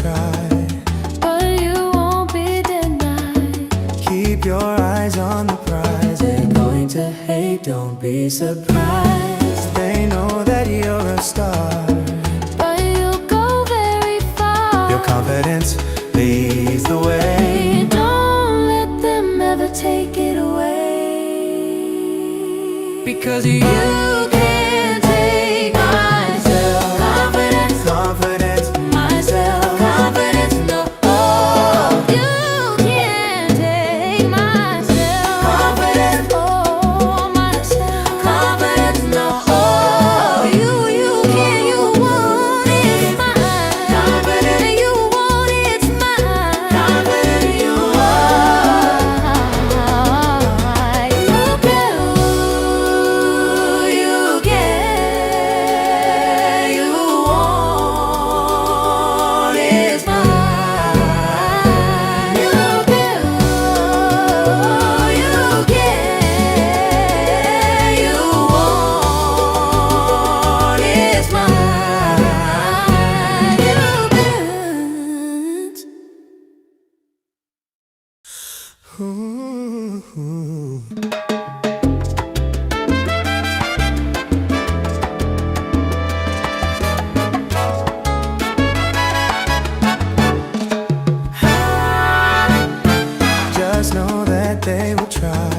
try, but you won't be denied. keep your eyes on the prize. They're going to hate, don't be surprised. They know that you're a star, But you'll go very far. your confidence leads the way. Don't let them ever take it away, because you can't take my self-confidence. Confidence, My self-confidence, no. You can't take my self-confidence. Oh, my self-confidence, no. You can't, you want it, mine. confident, You want it's mine. confident you Ooh. Just know that they will try,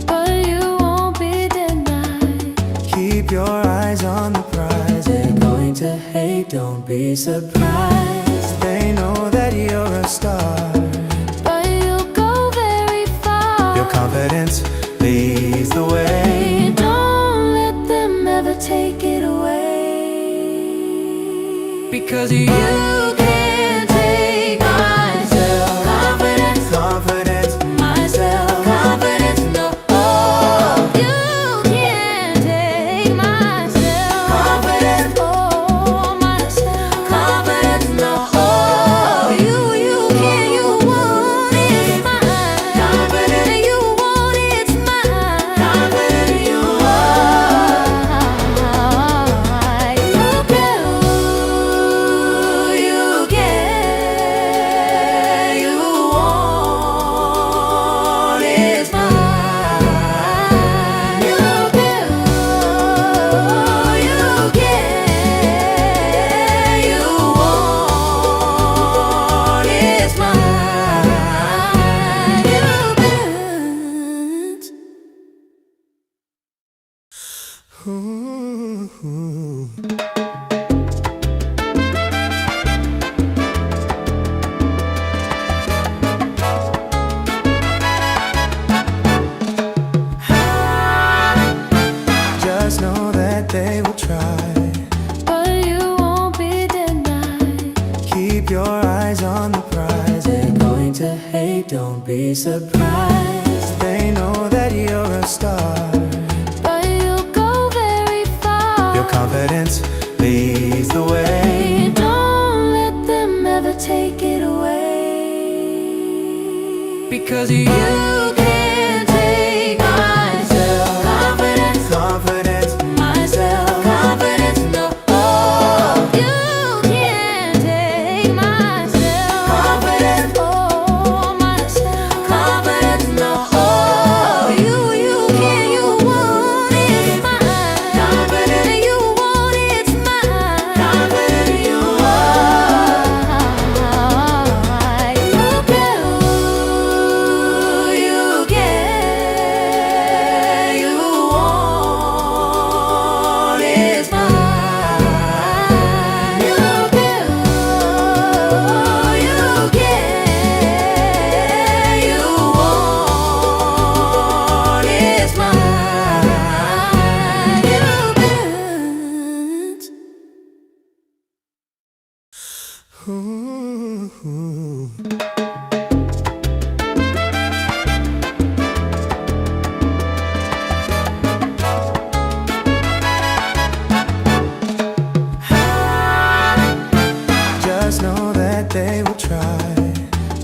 but you won't be denied. keep your eyes on the prize. They're going to hate, don't be surprised. They know that you're a star, But you'll go very far. your confidence leads the way. Don't let them ever take it away, because you can't take my self-confidence. Confidence, My self-confidence, no. You can't take my self-confidence. Oh, my self-confidence, no. You can't, you want it's mine. confident, You want it's mine. confident you Ooh. Just know that they will try, but you won't be denied. keep your eyes on the prize. They're going to hate, don't be surprised. They know that you're a star, But you'll go very far. your confidence leads the way. Don't let them ever take it away, because you can't take my self-confidence. Confidence, My self-confidence, no. You can't take my self-confidence. Oh, my self-confidence, no. You can't, you want it's mine. confident, You want it's mine. confident you Ooh. Just know that they will try,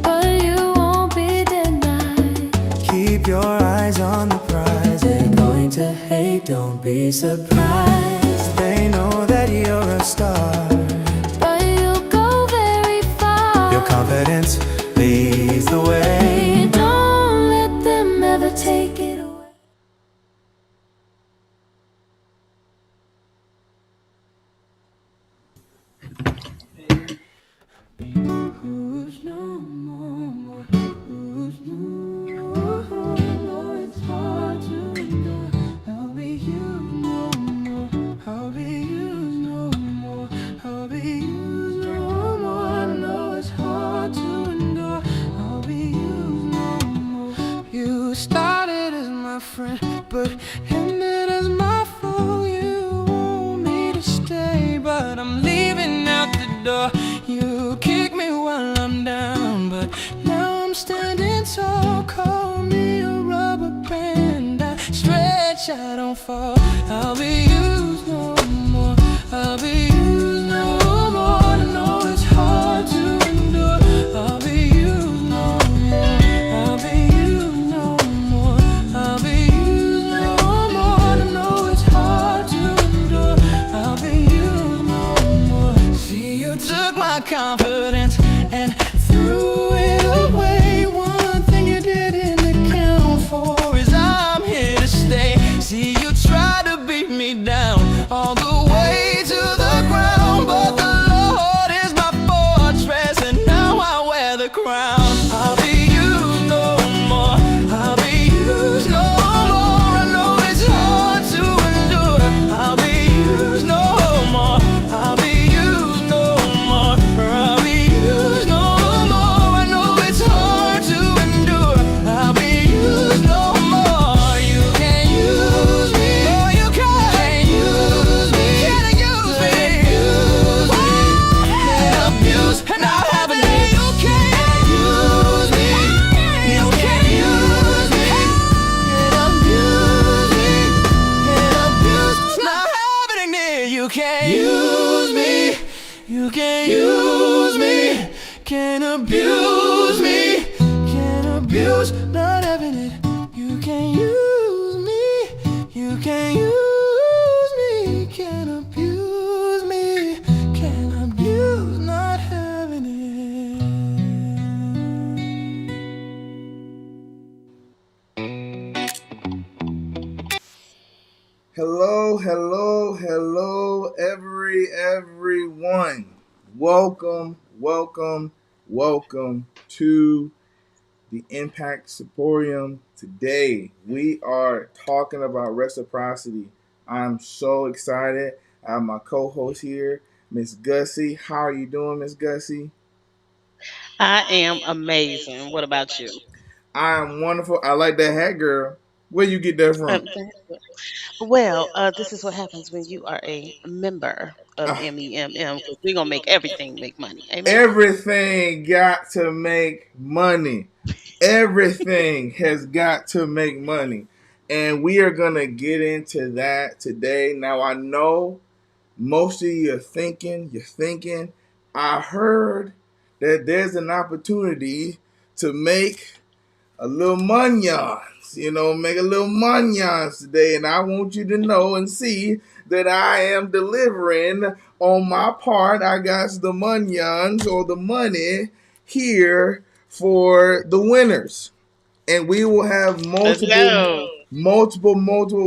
but you won't be denied. keep your eyes on the prize. They're going to hate, don't be surprised. They know that you're a star, But you'll go very far. friend, but and it is my fault you want me to stay. But I'm leaving out the door. You kick me while I'm down, but now I'm standing tall. Call me a rubber band. I stretch, I don't fall. I'll be used no more. I'll be used no more. I know it's hard to endure. I'll be used no more. I'll be used no more. I'll be used no more. I know it's hard to endure. I'll be used no more. See, you took my confidence and threw it away. One thing you didn't account for is I'm here to stay. See, you tried to beat me down all the way to the ground, but the Lord is my fortress, and now I wear the crown. I'll be used no more. I'll be used no more. I know it's hard to endure. I'll be used no more. I'll be used no more. I'll be used no more. I know it's hard to endure. I'll be used no more. You can't use me. No, you can't use me. Can't use me. Can't abuse and not having it. You can't use me. You can't use me. Can't abuse me. Can't abuse not having it. You can't use me. You can't use me. Can't abuse me. Can't abuse not having it. You can't use me. You can't use me. Can't abuse me. Can't abuse not having it. Hello, hello, hello, everyone. Welcome, welcome, welcome to the Impact Symposium. Today, we are talking about reciprocity. I'm so excited. I have my co-host here, Miss Gussie. How are you doing, Miss Gussie? I am amazing. What about you? I am wonderful. I like that hat, girl. Where you get that from? Well, this is what happens when you are a member of Ah, MEMM because we're going to make everything make money. Amen. everything got to make money. Everything has got to make money. And we are going to get into that today. Now, I know most of you are thinking, I heard that there's an opportunity to make a little munions, make a little munions today. And I want you to know and see that I am delivering on my part. I got the munions or the money here for the winners. And we will have Let's go. multiple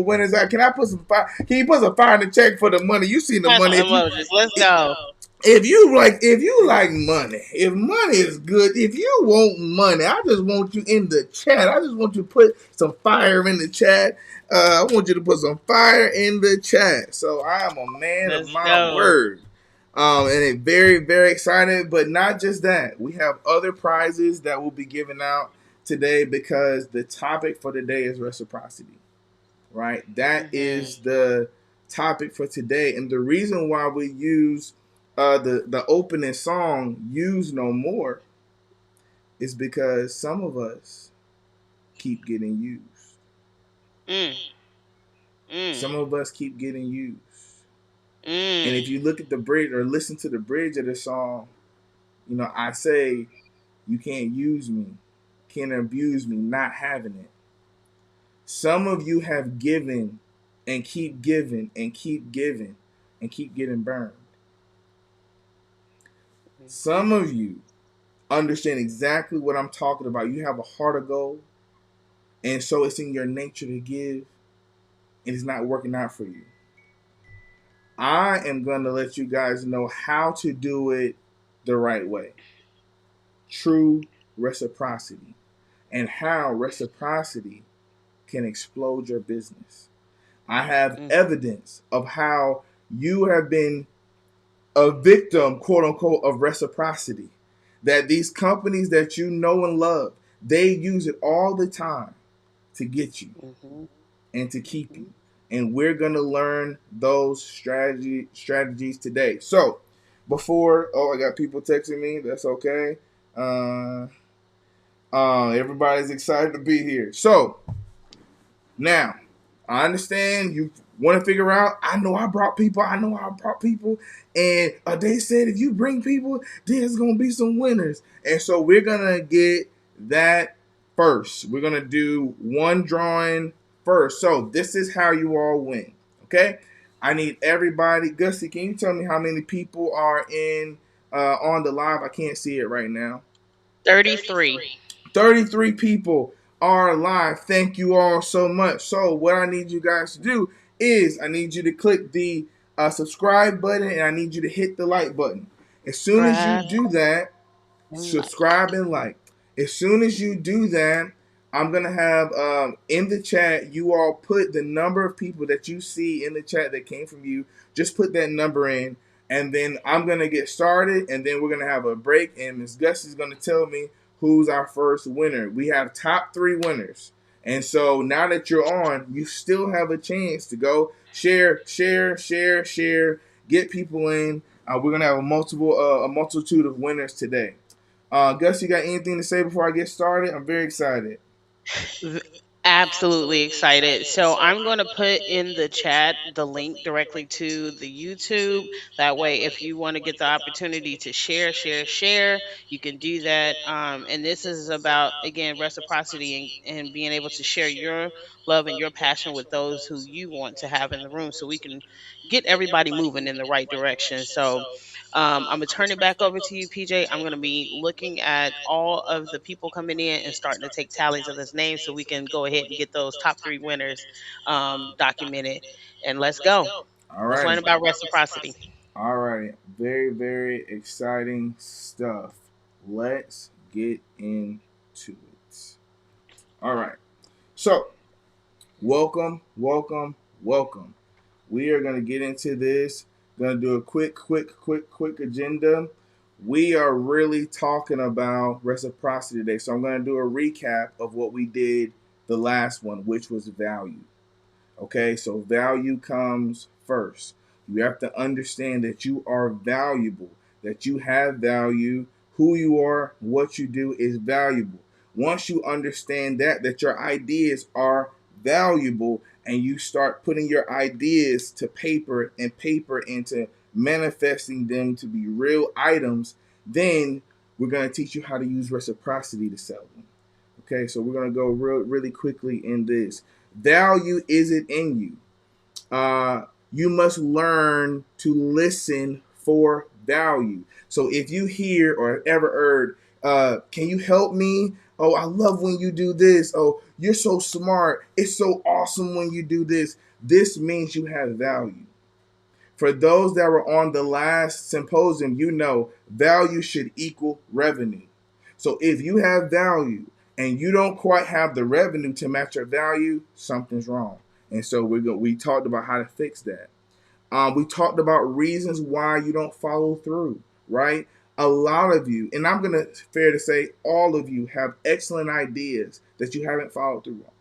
winners. Can I put some fire? Can you put some fire in the check for the money? You seen the Find money. some emojis. Let's go. If you like money, if money is good, if you want money, I just want you in the chat. I just want you to put some fire in the chat. I want you to put some fire in the chat. So I am a man of Let's my go. word. And it's very, very exciting. But not just that. We have other prizes that will be given out today because the topic for today is reciprocity. Right? That Mm-hmm. is the topic for today. And the reason why we use the opening song "Use No More" is because some of us keep getting used. Mm. Mm. Some of us keep getting used. And Mm. if you look at the bridge or listen to the bridge of the song, I say, "You can't use me, can't abuse me, not having it." Some of you have given and keep giving and keep giving and keep getting burned. Mm-hmm. Some of you understand exactly what I'm talking about. You have a heart of gold, and so it's in your nature to give, and it's not working out for you. I am going to let you guys know how to do it the right way. True reciprocity, and how reciprocity can explode your business. I have Mm. evidence of how you have been a victim, quote unquote, of reciprocity. That these companies that you know and love, they use it all the time to get you. Mm-hmm. and to keep you. And we're gonna learn those strategies today. So before, oh, I got people texting me. That's okay. Uh, Everybody's excited to be here. So now, I understand you want to figure out. I know I brought people. And they said if you bring people, there's gonna be some winners. And so we're gonna get that first. We're gonna do one drawing first. So this is how you all win. Okay. I need everybody. Gussie, can you tell me how many people are in on the live? I can't see it right now. 33. 33 people are live. Thank you all so much. So what I need you guys to do is I need you to click the subscribe button and I need you to hit the like button. As soon as you Subscribe do that, and like. subscribe and like. As soon as you do that, I'm gonna have in the chat. You all put the number of people that you see in the chat that came from you. Just put that number in, and then I'm gonna get started, and then we're gonna have a break, and Miss Gus is gonna tell me who's our first winner. We have top 3 winners, and so now that you're on, you still have a chance to go share, share, share, share. Get people in. We're gonna have a multitude of winners today. Gus, you got anything to say before I get started? I'm very excited. V- Absolutely excited. So I'm going to put in the chat the link directly to the YouTube. That way, if you want to get the opportunity to share, you can do that. And this is about, again, reciprocity and being able to share your love and your passion with those who you want to have in the room so we can get everybody moving in the right direction. So I'm gonna turn it back over to you, PJ. I'm gonna be looking at all of the people coming in and starting to take tallies of this name so we can go ahead and get those top 3 winners documented. And let's go. All Let's right. learn about reciprocity. All right. Very, very exciting stuff. Let's get into it. All right. So, welcome, welcome, welcome. We are going to get into this. Going to do a quick agenda. We are really talking about reciprocity today. So, I'm going to do a recap of what we did the last one, which was value. Okay, so value comes first. You have to understand that you are valuable, that you have value. Who you are, what you do is valuable. Once you understand that your ideas are valuable and you start putting your ideas to paper and paper into manifesting them to be real items, then we're going to teach you how to use reciprocity to sell them. Okay, so we're going to go really quickly in this. Value isn't in you. You must learn to listen for value. So if you hear or ever heard, can you help me? Oh, I love when you do this. Oh, you're so smart. It's so awesome when you do this. This means you have value. For those that were on the last symposium, you know value should equal revenue. So if you have value and you don't quite have the revenue to match your value, something's wrong. And so we talked about how to fix that. We talked about reasons why you don't follow through, right? A lot of you, and I'm gonna fair to say all of you have excellent ideas that you haven't followed through on.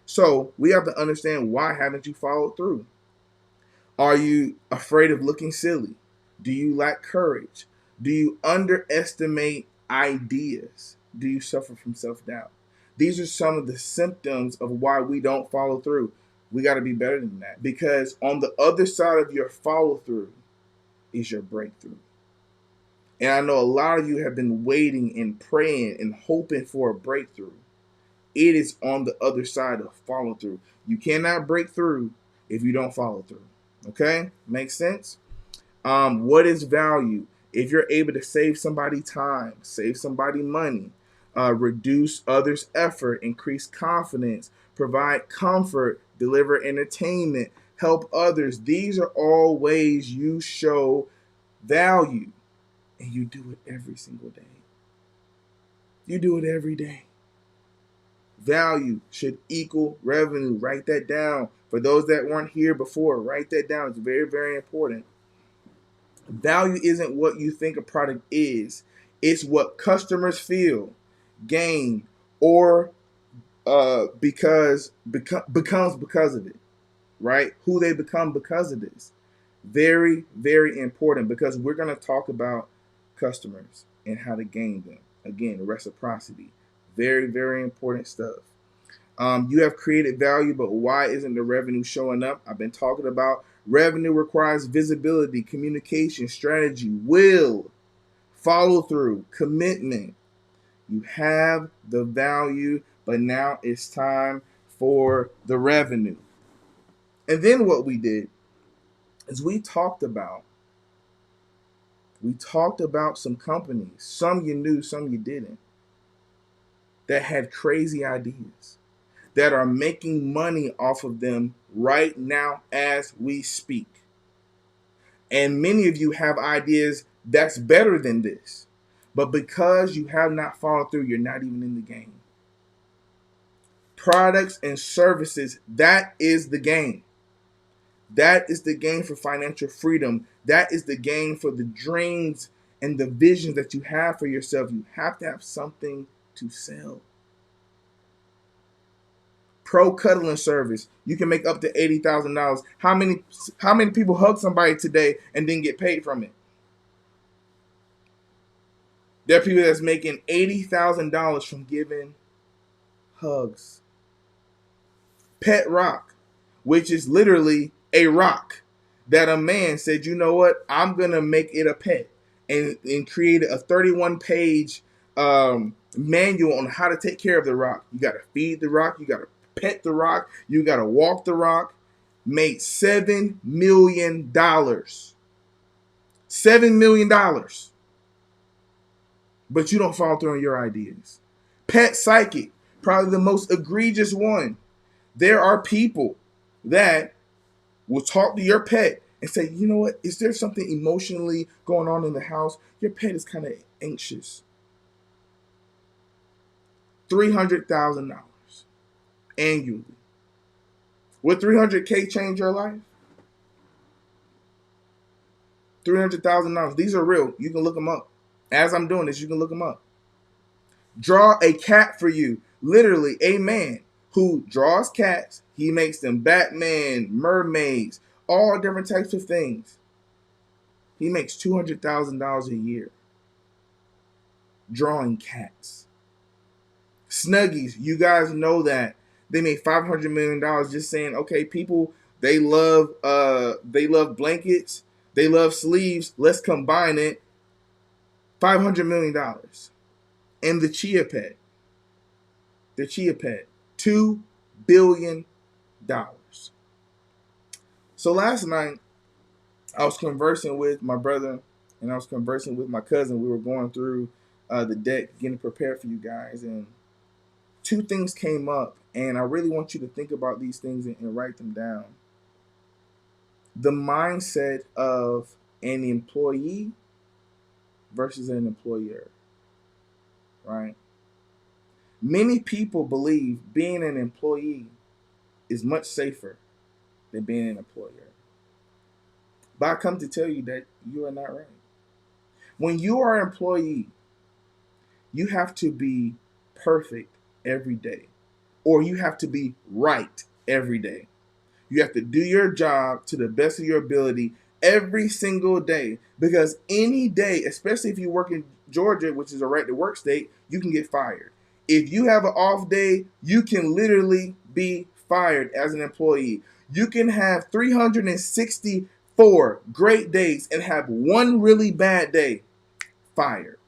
So we have to understand why haven't you followed through? Are you afraid of looking silly? Do you lack courage? Do you underestimate ideas? Do you suffer from self doubt? These are some of the symptoms of why we don't follow through. We got to be better than that because on the other side of your follow through is your breakthrough. And I know a lot of you have been waiting and praying and hoping for a breakthrough. It is on the other side of follow through. You cannot break through if you don't follow through. Okay, makes sense. What is value? If you're able to save somebody time, save somebody money, reduce others' effort, increase confidence, provide comfort, deliver entertainment, help others, these are all ways you show value. And you do it every single day. You do it every day. Value should equal revenue. Write that down. For those that weren't here before, write that down. It's very, very important. Value isn't what you think a product is. It's what customers feel, gain, or becomes because of it, right? Who they become because of this. Very, very important, because we're going to talk about customers and how to gain them. Again, reciprocity. Very, very important stuff. You have created value, but why isn't the revenue showing up? I've been talking about revenue requires visibility, communication, strategy, will, follow through, commitment. You have the value, but now it's time for the revenue. And then what we did is we talked about some companies, some you knew, some you didn't, that had crazy ideas, that are making money off of them right now as we speak. And many of you have ideas that's better than this. But because you have not followed through, you're not even in the game. Products and services, that is the game. That is the game for financial freedom. That is the game for the dreams and the visions that you have for yourself. You have to have something to sell. Pro cuddling service. You can make up to $80,000. How many people hug somebody today and didn't get paid from it? There are people that's making $80,000 from giving hugs. Pet rock, which is literally a rock that a man said, you know what, I'm gonna make it a pet, and created a 31-page manual on how to take care of the rock. You gotta feed the rock, you gotta pet the rock, you gotta walk the rock. Made $7 million. $7 million. But you don't follow through on your ideas. Pet psychic, probably the most egregious one. There are people that will talk to your pet and say, you know what, is there something emotionally going on in the house? Your pet is kind of anxious. $300,000 annually. Would $300K change your life? $300,000. These are real. You can look them up. As I'm doing this, you can look them up. Draw a cat for you. Literally, a man who draws cats. He makes them Batman, mermaids, all different types of things. He makes $200,000 a year drawing cats. Snuggies, you guys know that they made $500 million just saying, okay, people, they love blankets, they love sleeves. Let's combine it. $500 million. And the Chia Pet, $2 billion. So last night, I was conversing with my brother and I was conversing with my cousin. We were going through the deck, getting prepared for you guys, and two things came up, and I really want you to think about these things and write them down. The mindset of an employee versus an employer, right? Many people believe being an employee is much safer than being an employer. But I come to tell you that you are not right. When you are an employee, you have to be perfect every day, or you have to be right every day. You have to do your job to the best of your ability every single day, because any day, especially if you work in Georgia, which is a right to work state, you can get fired. If you have an off day, you can literally be fired as an employee. You can have 364 great days and have one really bad day, fired.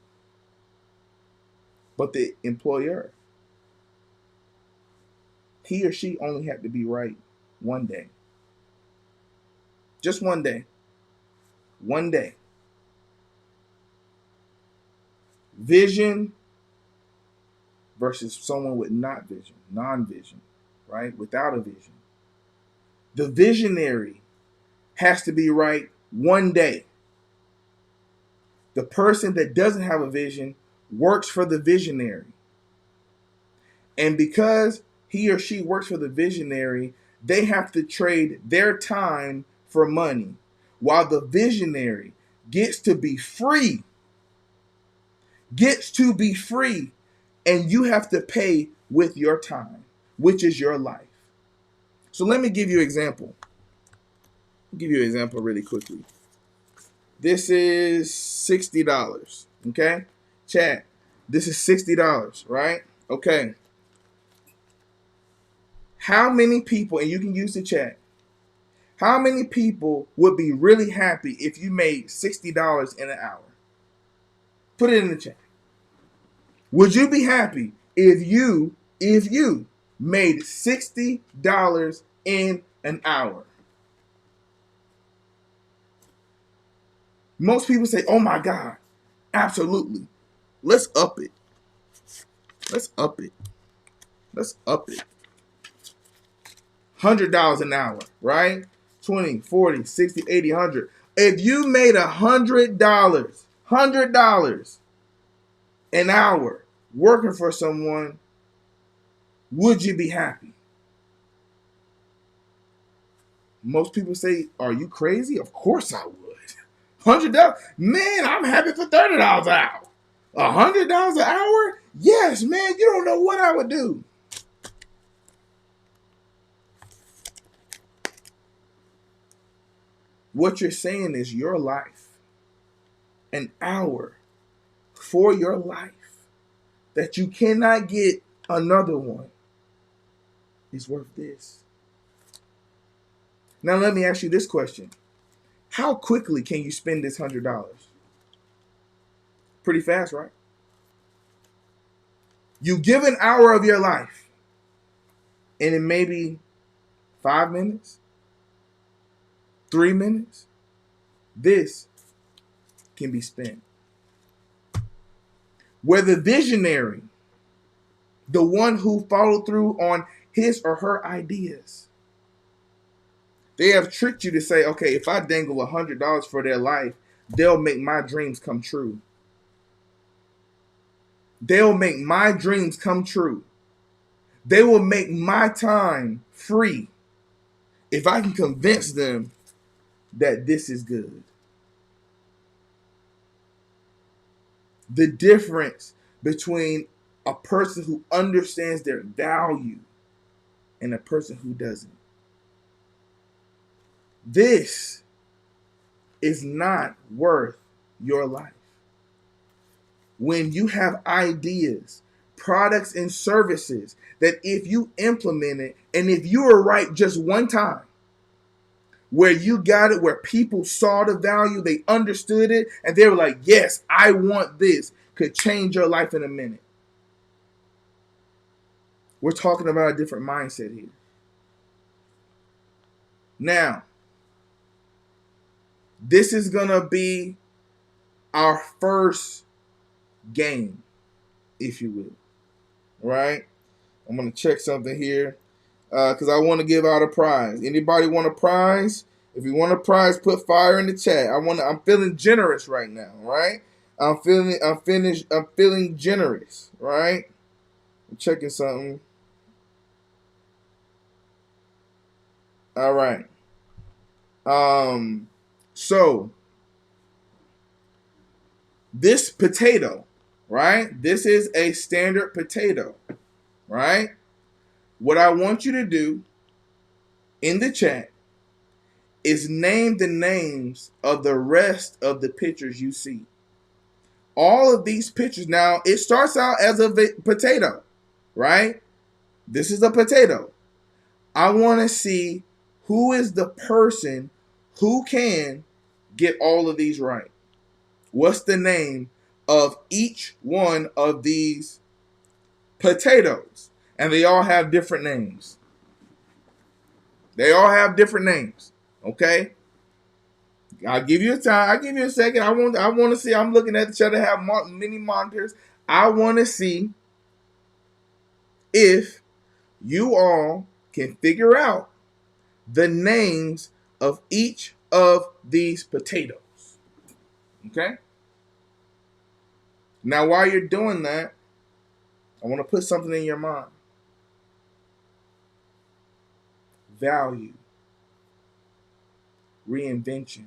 But the employer, he or she only had to be right one day. Just one day. One day. Vision versus someone with not vision, non-vision, right? Without a vision. The visionary has to be right one day. The person that doesn't have a vision works for the visionary. And because he or she works for the visionary, they have to trade their time for money, while the visionary gets to be free. And you have to pay with your time. which is your life. So let me give you an example. I'll give you an example really quickly. This is $60. Okay? Chat. This is $60, right? Okay. How many people, and you can use the chat, how many people would be really happy if you made $60 in an hour? Put it in the chat. Would you be happy if you made $60 in an hour? Most people say, "Oh my God, absolutely. Let's up it. Let's up it. Let's up it. $100 an hour, right? 20, 40, 60, 80, 100. If you made $100 an hour working for someone, would you be happy?" Most people say, "Are you crazy?" Of course I would. $100, man, I'm happy for $30 an hour. $100 an hour? Yes, man, you don't know what I would do. What you're saying is your life, an hour for your life that you cannot get another one, is worth this. Now let me ask you this question. How quickly can you spend this $100? Pretty fast, right? You give an hour of your life, and in maybe 5 minutes, 3 minutes, this can be spent. Where the visionary, the one who followed through on his or her ideas, they have tricked you to say, okay, if I dangle $100 for their life, they'll make my dreams come true. They'll make my dreams come true. They will make my time free if I can convince them that this is good. The difference between a person who understands their value and a person who doesn't. This is not worth your life. When you have ideas, products, and services that if you implement it, and if you are right just one time, where you got it, where people saw the value, they understood it, and they were like, yes, I want this, could change your life in a minute. We're talking about a different mindset here. Now, this is going to be our first game, if you will. Right? I'm going to check something here because I want to give out a prize. Anybody want a prize? If you want a prize, put fire in the chat. I'm feeling generous right now, right? I'm feeling generous, right? I'm checking something. All right. So this potato, right? This is a standard potato, right? What I want you to do in the chat is name the names of the rest of the pictures you see. All of these pictures, now it starts out as a potato, right? This is a potato. I want to see who is the person who can get all of these right. What's the name of each one of these potatoes? And they all have different names. They all have different names. Okay? I'll give you a time. I'll give you a second. I want to see. I'm looking at each other, have many monitors. I want to see if you all can figure out the names of each of these potatoes. Okay? Now, while you're doing that, I want to put something in your mind. Value. Reinvention.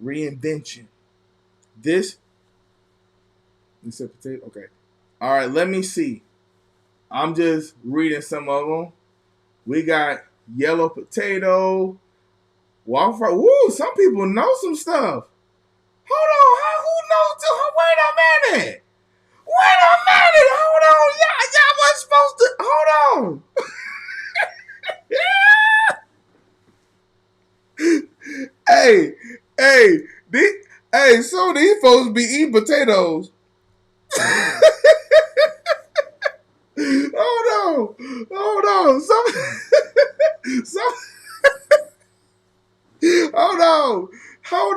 Reinvention. This You said potato? Okay. All right, let me see. I'm just reading some of them. We got yellow potato, waffle fry. Woo, some people know some stuff. Hold on, who knows? Wait a minute. Wait a minute. Hold on. Y'all wasn't supposed to. Hold on. hey, some of these folks be eating potatoes. Hold on. Some hold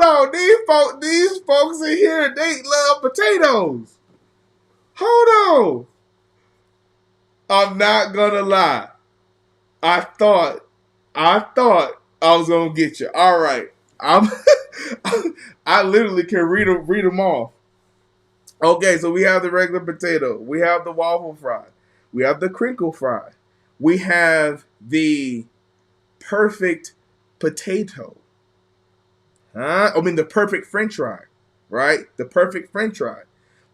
on. These folks in here, they love potatoes. Hold on. I'm not gonna lie. I thought I was gonna get you. All right, I literally can read them off. Okay, so we have the regular potato, we have the waffle fry, we have the crinkle fry, we have the perfect potato. The perfect French fry, right? The perfect French fry.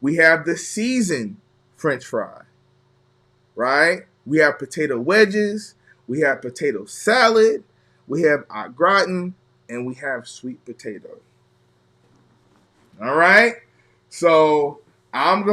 We have the seasoned French fry, right? We have potato wedges, we have potato salad, we have au gratin, and we have sweet potato. All right, so I'm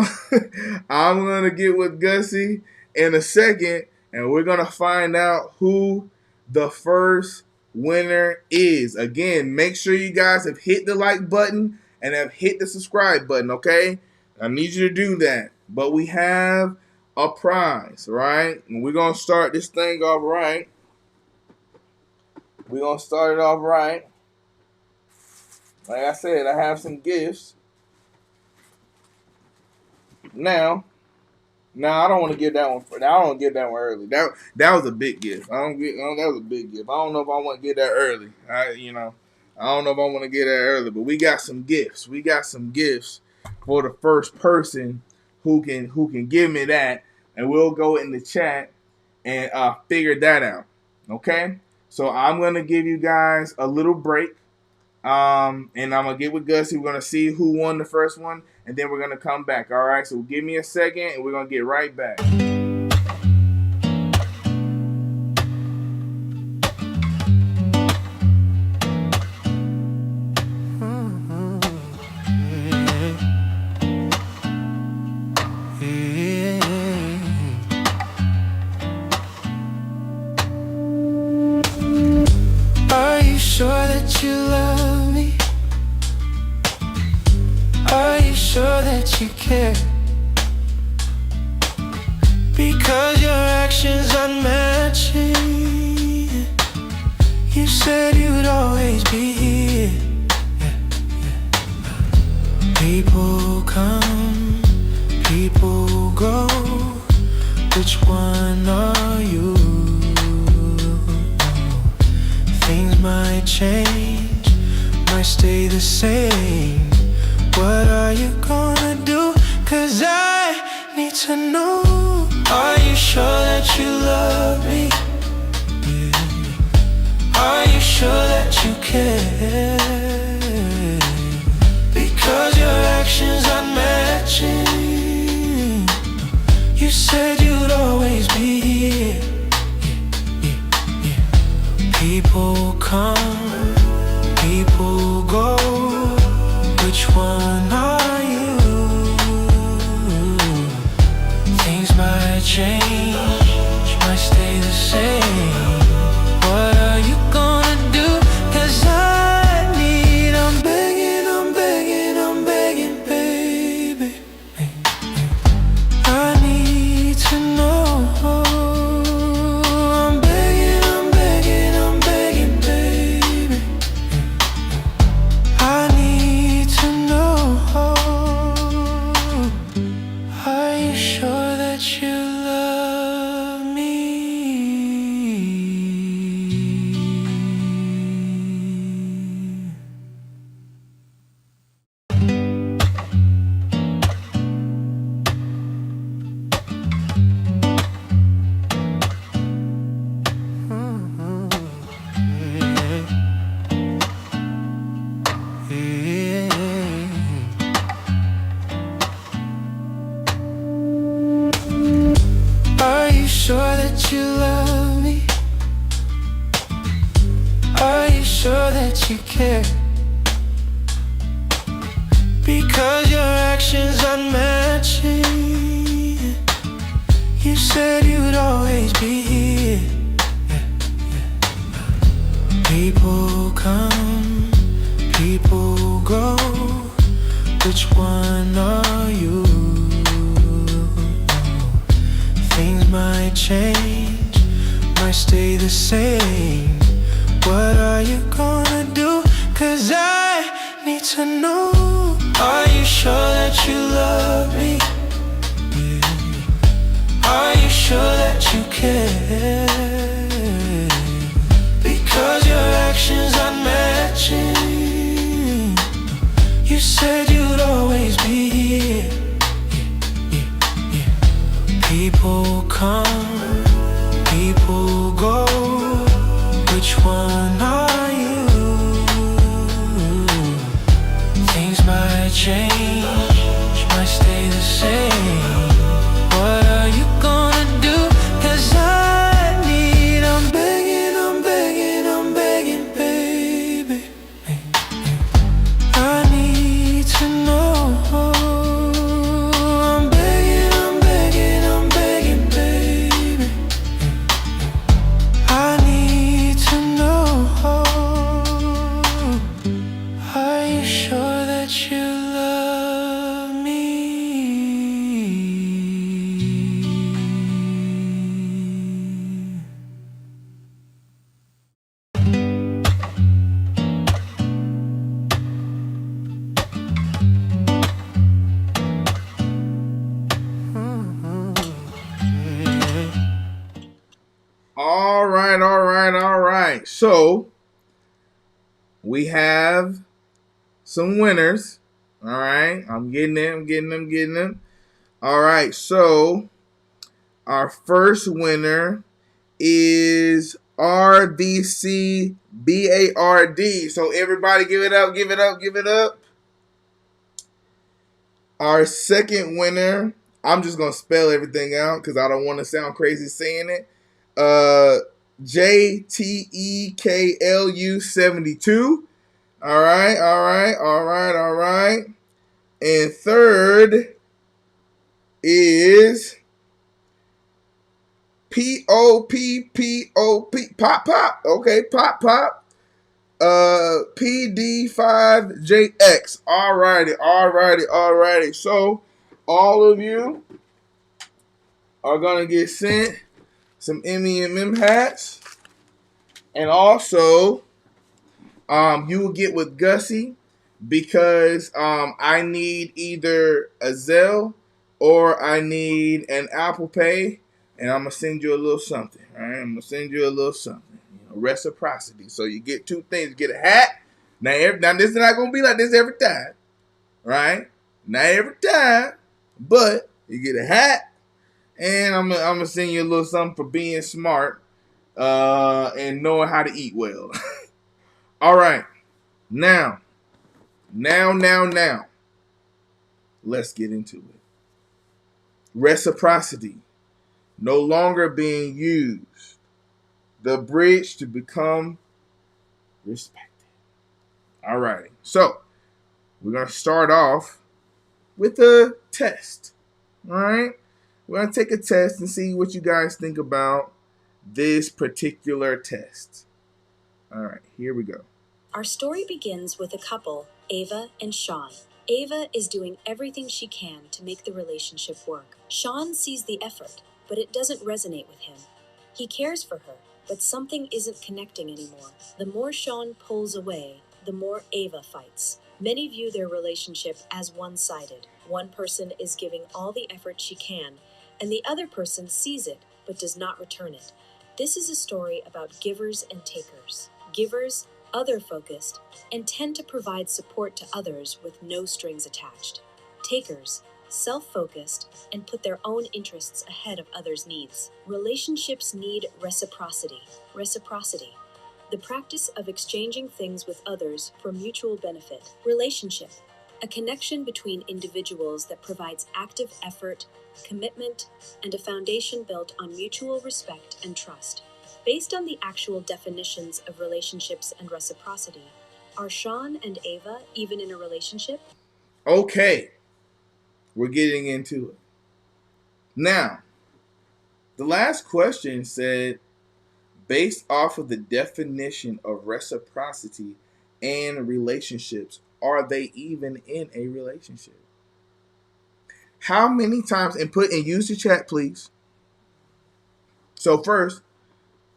gonna get with Gussie in a second, and we're gonna find out who the first winner is. Again, make sure you guys have hit the like button and have hit the subscribe button. Okay, I need you to do that. But we have a prize, right? And we're gonna start this thing off right. We're gonna start it off right. Like I said, I have some gifts. Now I don't want to give that one. I don't want to give that one early. That was a big gift. That was a big gift. I don't know if I want to get that early. I don't know if I want to get that early. But we got some gifts. We got some gifts for the first person who can give me that, and we'll go in the chat and figure that out. Okay. So I'm gonna give you guys a little break. And I'm gonna get with Gussie. We're gonna see who won the first one, and then we're gonna come back. All right. So give me a second, and we're gonna get right back. Are you sure that you love me? Are you sure that you care? Because your actions are matching. You said you'd always be here. People come, people go. Which one are you? Things might change, might stay the same. What are you gonna do? 'Cause I need to know. Are you sure that you love me? Yeah. Are you sure that you care? Because your actions are matching. You said you'd always be here. People come, people go. Which one are you? Things might change, might stay the same. What are you gonna do? 'Cause I care. Because your actions unmatching. You said you'd always be here. People come, people go. Which one are you? Things might change, might stay the same. What are you gonna do? 'Cause I need to know. Are you sure that you love me? Yeah. Are you sure that you care? Because your actions are matching. You said you'd always be here. People come, people go. Which one are you? Things might change, might stay the same. What are you gonna do? 'Cause I'm begging, baby. I need to know. I'm begging, baby. I need to know. Are you sure that you love me? All right. So we have some winners. All right. I'm getting them. All right. So our first winner is RVC BARD. So everybody give it up. Our second winner, I'm just going to spell everything out because I don't want to sound crazy saying it. JTEKLU 72. All right. And third is Pop. Okay, Pop. PD5JX. Alrighty. So all of you are gonna get sent some MEMM hats, and also you will get with Gussie because I need either a Zelle or I need an Apple Pay, and I'm gonna send you a little something. All right, I'm gonna send you a little something. Reciprocity. So you get two things. You get a hat. Now this is not gonna be like this every time, right? Not every time, but you get a hat, and I'm gonna send you a little something for being smart and knowing how to eat well. All right, now, let's get into it. Reciprocity, no longer being used. The bridge to become respected. All righty. So, we're going to start off with a test. All right? We're going to take a test and see what you guys think about this particular test. All right, here we go. Our story begins with a couple, Ava and Sean. Ava is doing everything she can to make the relationship work. Sean sees the effort, but it doesn't resonate with him. He cares for her, but something isn't connecting anymore. The more Sean pulls away, the more Ava fights. Many view their relationship as one-sided. One person is giving all the effort she can, and the other person sees it but does not return it. This is a story about givers and takers. Givers, other-focused, and tend to provide support to others with no strings attached. Takers, self-focused, and put their own interests ahead of others' needs. Relationships need reciprocity. Reciprocity, the practice of exchanging things with others for mutual benefit. Relationship, a connection between individuals that provides active effort, commitment, and a foundation built on mutual respect and trust. Based on the actual definitions of relationships and reciprocity, Are Sean and Ava even in a relationship? Okay, we're getting into it. Now, the last question said, based off of the definition of reciprocity and relationships, are they even in a relationship? How many times, and use the chat, please. So first,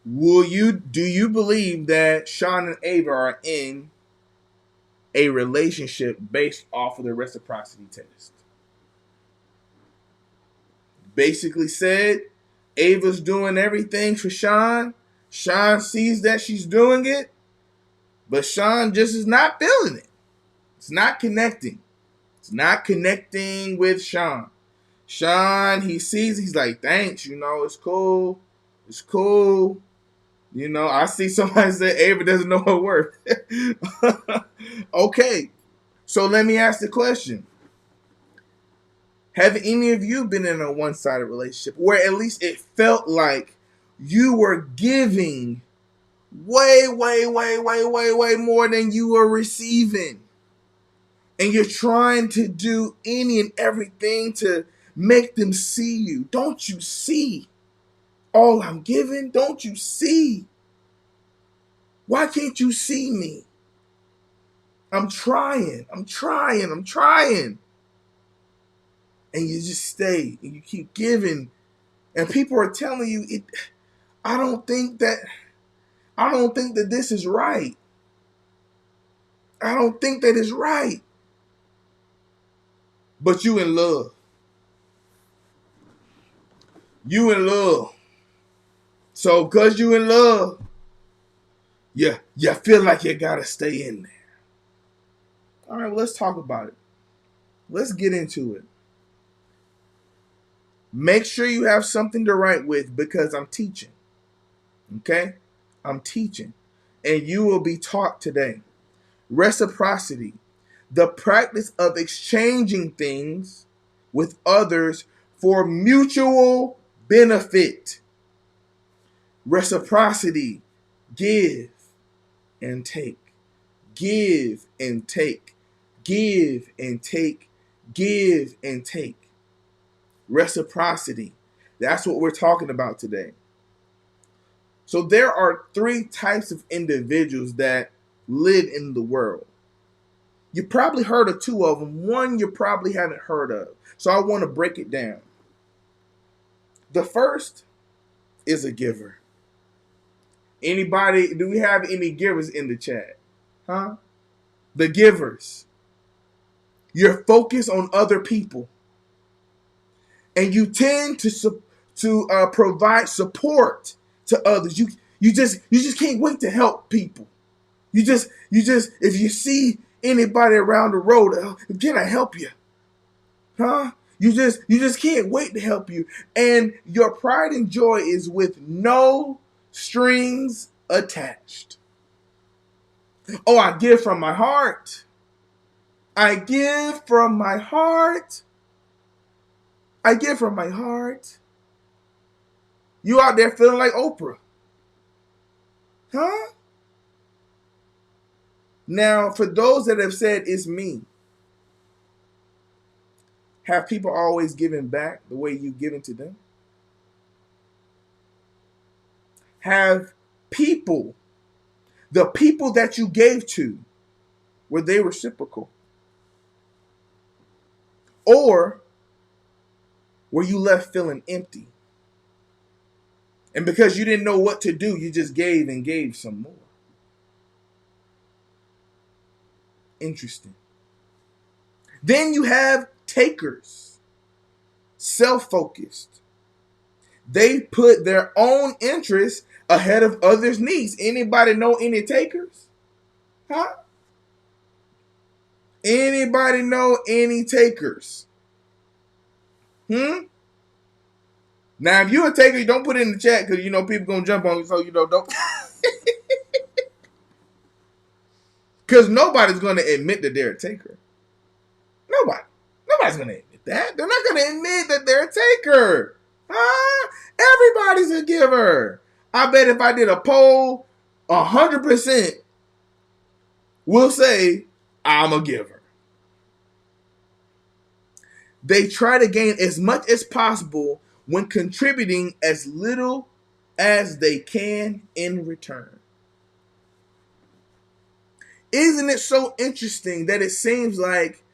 do you believe that Sean and Ava are in a relationship based off of the reciprocity test? Basically said, Ava's doing everything for Sean. Sean sees that she's doing it, but Sean just is not feeling it. It's not connecting. It's not connecting with Sean. Sean, he sees, he's like, thanks, it's cool. It's cool. I see somebody say Ava doesn't know her worth. Okay, so let me ask the question. Have any of you been in a one-sided relationship where at least it felt like you were giving way, way, way, way, way, way more than you were receiving? And you're trying to do any and everything to make them see you. Don't you see all I'm giving? Don't you see? Why can't you see me? I'm trying. I'm trying. I'm trying. And you just stay and you keep giving. And people are telling you, I don't think that this is right. I don't think that is right. But you in love. You in love. So because you in love, you feel like you gotta stay in there. All right, well, let's talk about it. Let's get into it. Make sure you have something to write with because I'm teaching. Okay? I'm teaching. And you will be taught today. Reciprocity, the practice of exchanging things with others for mutual benefit. Reciprocity, give and take. Give and take. Give and take. Give and take. Reciprocity. That's what we're talking about today. So there are 3 types of individuals that live in the world. You probably heard of 2 of them. One you probably haven't heard of. So I want to break it down. The first is a giver. Anybody, do we have any givers in the chat? Huh? The givers. You're focused on other people. And you tend to provide support to others. You just can't wait to help people. You just if you see anybody around the road, can I help you? Huh? You just can't wait to help you. And your pride and joy is with no strings attached. Oh, I give from my heart. I give from my heart. I give from my heart. You out there feeling like Oprah. Huh? Now, for those that have said it's me, have people always given back the way you've given to them? Have the people that you gave to, were they reciprocal? Or were you left feeling empty? And because you didn't know what to do, you just gave and gave some more. Interesting. Then you have takers, self-focused. They put their own interests ahead of others' needs. Anybody know any takers? Huh? Anybody know any takers? Now, if you're a taker, don't put it in the chat because people gonna jump on you. So don't. Because nobody's gonna admit that they're a taker. Nobody's gonna admit that. They're not gonna admit that they're a taker. Huh? Everybody's a giver. I bet if I did a poll, 100% will say, I'm a giver. They try to gain as much as possible when contributing as little as they can in return. Isn't it so interesting that it seems like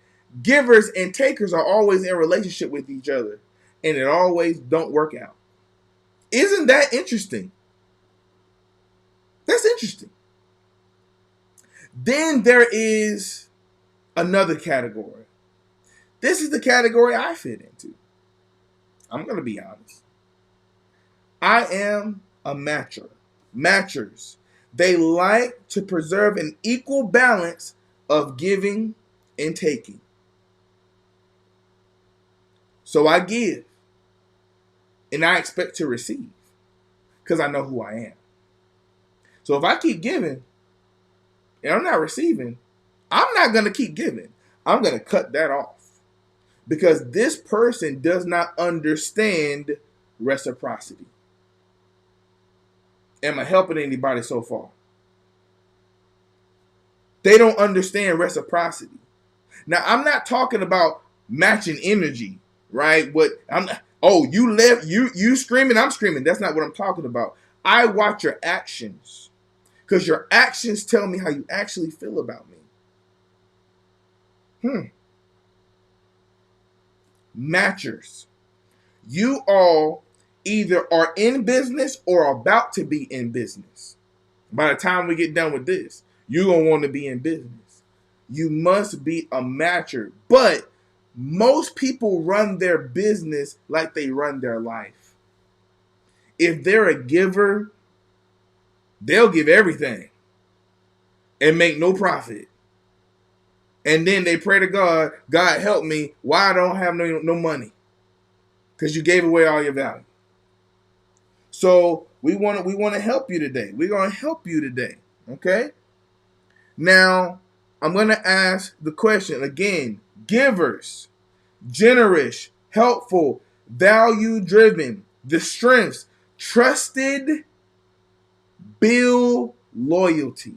givers and takers are always in relationship with each other and it always don't work out? Isn't that interesting? That's interesting. Then there is another category. This is the category I fit into. I'm going to be honest. I am a matcher. Matchers. They like to preserve an equal balance of giving and taking. So I give and I expect to receive because I know who I am. So if I keep giving and I'm not receiving, I'm not going to keep giving. I'm going to cut that off because this person does not understand reciprocity. Am I helping anybody so far? They don't understand reciprocity. Now, I'm not talking about matching energy, right? What I'm not, oh, you left, you screaming, I'm screaming. That's not what I'm talking about. I watch your actions because your actions tell me how you actually feel about me. Matchers. You all either are in business or about to be in business. By the time we get done with this, you're going to want to be in business. You must be a matcher. But most people run their business like they run their life. If they're a giver, they'll give everything and make no profit. And then they pray to God, God help me, why I don't have no money? Because you gave away all your value. So we want to help you today. We're going to help you today. Okay? Now, I'm going to ask the question again. Givers, generous, helpful, value-driven, the strengths, trusted, build loyalty.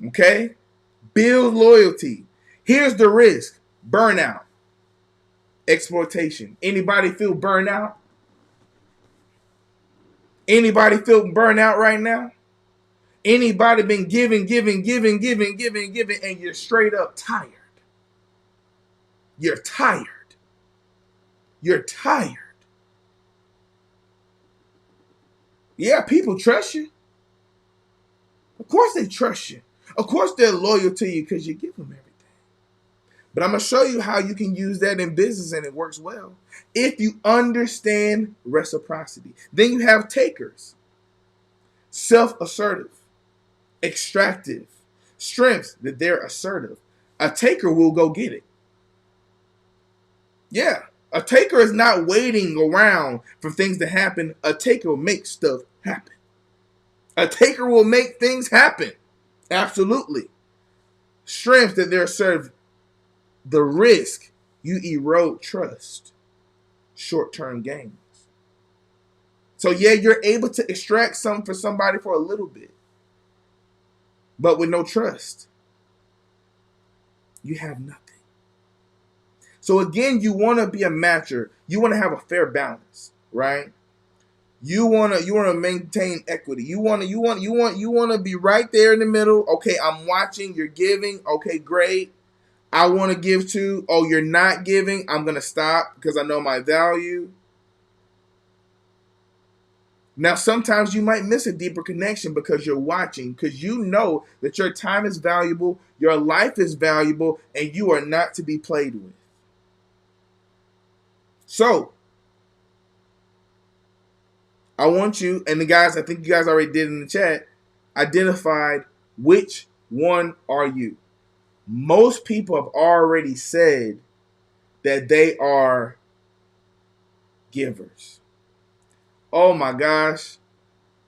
Okay? Build loyalty. Here's the risk. Burnout. Exploitation. Anybody feel burnout? Anybody feel burnout right now? Anybody been giving, and you're straight up tired? You're tired. You're tired. Yeah, people trust you. Of course they trust you. Of course they're loyal to you because you give them everything. But I'm going to show you how you can use that in business and it works well. If you understand reciprocity. Then you have takers. Self-assertive. Extractive. Strengths that they're assertive. A taker will go get it. Yeah. A taker is not waiting around for things to happen. A taker will make stuff happen. A taker will make things happen. Absolutely. Strengths that they're assertive. The risk, you erode trust. Short-term gains. So yeah, you're able to extract something for somebody for a little bit. But with no trust, you have nothing. So again, you want to be a matcher. You want to have a fair balance, right? You want to maintain equity. You want to be right there in the middle. Okay, I'm watching, you're giving. Okay, great. I want to give too. Oh, you're not giving. I'm going to stop because I know my value. Now, sometimes you might miss a deeper connection because you're watching, because you know that your time is valuable, your life is valuable, and you are not to be played with. So, I want you, and the guys, I think you guys already did in the chat, identified which one are you. Most people have already said that they are givers. Oh my gosh.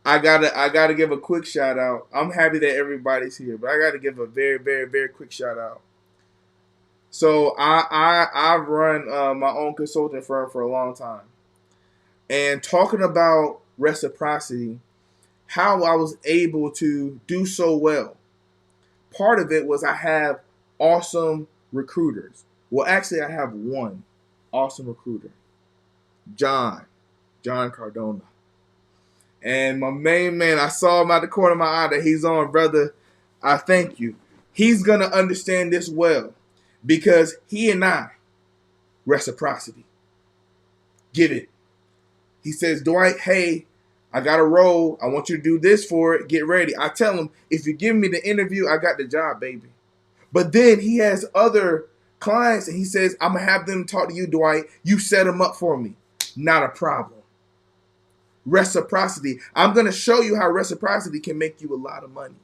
I gotta give a quick shout out. I'm happy that everybody's here, but I gotta give a very, very, very quick shout out. So I've run my own consulting firm for a long time. And talking about reciprocity, how I was able to do so well part of it was I have awesome recruiters. Well, actually, I have one awesome recruiter, John Cardona. And my main man, I saw him out the corner of my eye that he's on, brother. I thank you. He's going to understand this well because he and I, reciprocity, get it. He says, Dwight, hey, I got a role. I want you to do this for it. Get ready. I tell him, if you give me the interview, I got the job, baby. But then he has other clients and he says, I'm going to have them talk to you, Dwight. You set them up for me. Not a problem. Reciprocity. I'm going to show you how reciprocity can make you a lot of money.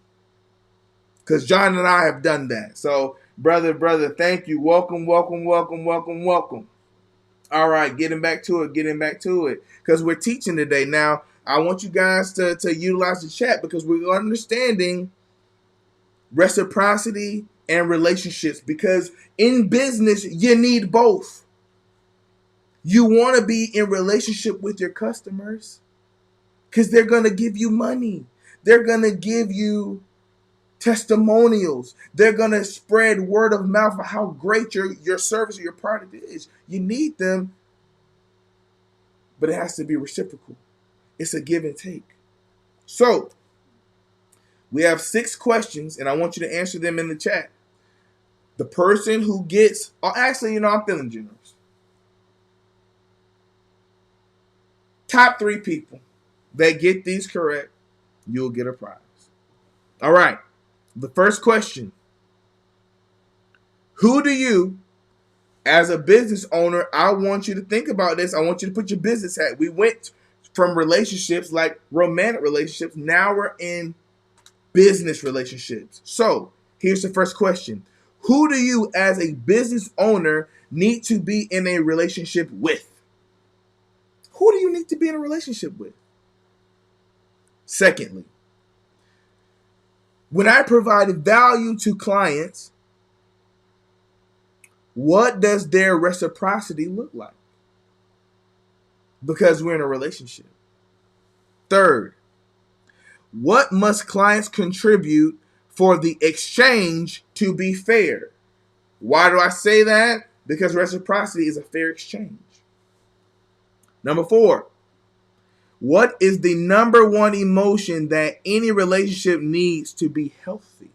Because John and I have done that. So, brother, thank you. Welcome. All right, getting back to it. Because we're teaching today. Now, I want you guys to utilize the chat because we're understanding reciprocity and relationships. Because in business, you need both. You want to be in relationship with your customers because they're going to give you money. They're going to give you testimonials. They're going to spread word of mouth of how great your service or your product is. You need them, but it has to be reciprocal. It's a give and take. So, we have 6 questions, and I want you to answer them in the chat. The person who gets, I'm feeling generous. Top 3 people that get these correct, you'll get a prize. All right. The first question. Who do you, as a business owner, I want you to think about this. I want you to put your business hat. We went from relationships like romantic relationships. Now we're in business relationships. So here's the first question. Who do you, as a business owner, need to be in a relationship with? Who do you need to be in a relationship with? Secondly, when I provide value to clients, what does their reciprocity look like? Because we're in a relationship. Third, what must clients contribute for the exchange to be fair? Why do I say that? Because reciprocity is a fair exchange. Number 4, what is the number one emotion that any relationship needs to be healthy?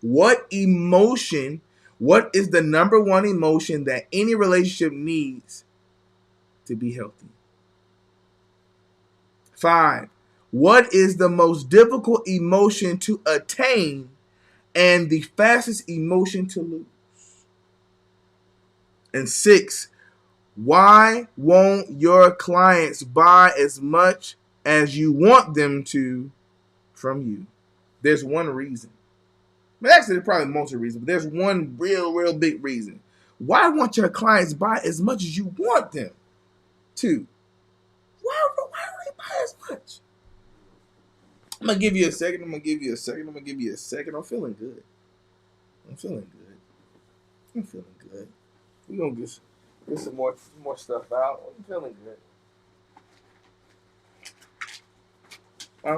What is the number one emotion that any relationship needs to be healthy? 5, what is the most difficult emotion to attain and the fastest emotion to lose? And 6, why won't your clients buy as much as you want them to from you? There's one reason. But actually, there's probably multiple reasons, but there's one real big reason. Why won't your clients buy as much as you want them to? Why don't they buy as much? I'm going to give you a second. I'm feeling good. We're going to get some more stuff out. I'm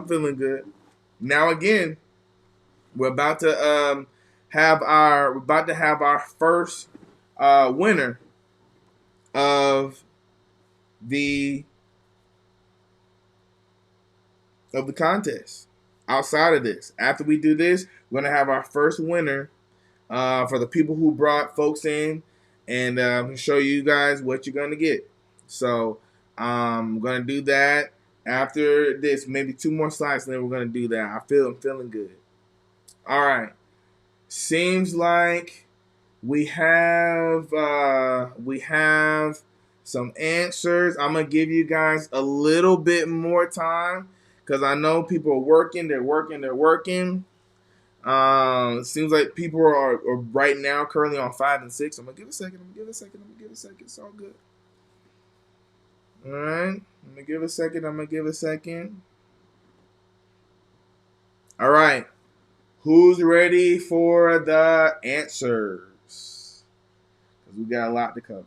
feeling good. Now again, we're about to have our first winner of the contest. Outside of this, after we do this, we're gonna have our first winner for the people who brought folks in, and show you guys what you're gonna get. So I'm gonna do that after this. Maybe 2 more slides, and then we're gonna do that. I'm feeling good. All right. Seems like we have some answers. I'm gonna give you guys a little bit more time because I know people are working. They're working. Seems like people are right now currently on 5 and 6. I'm gonna give a second. It's all good. All right. I'm gonna give a second. All right. Who's ready for the answers? Because we got a lot to cover.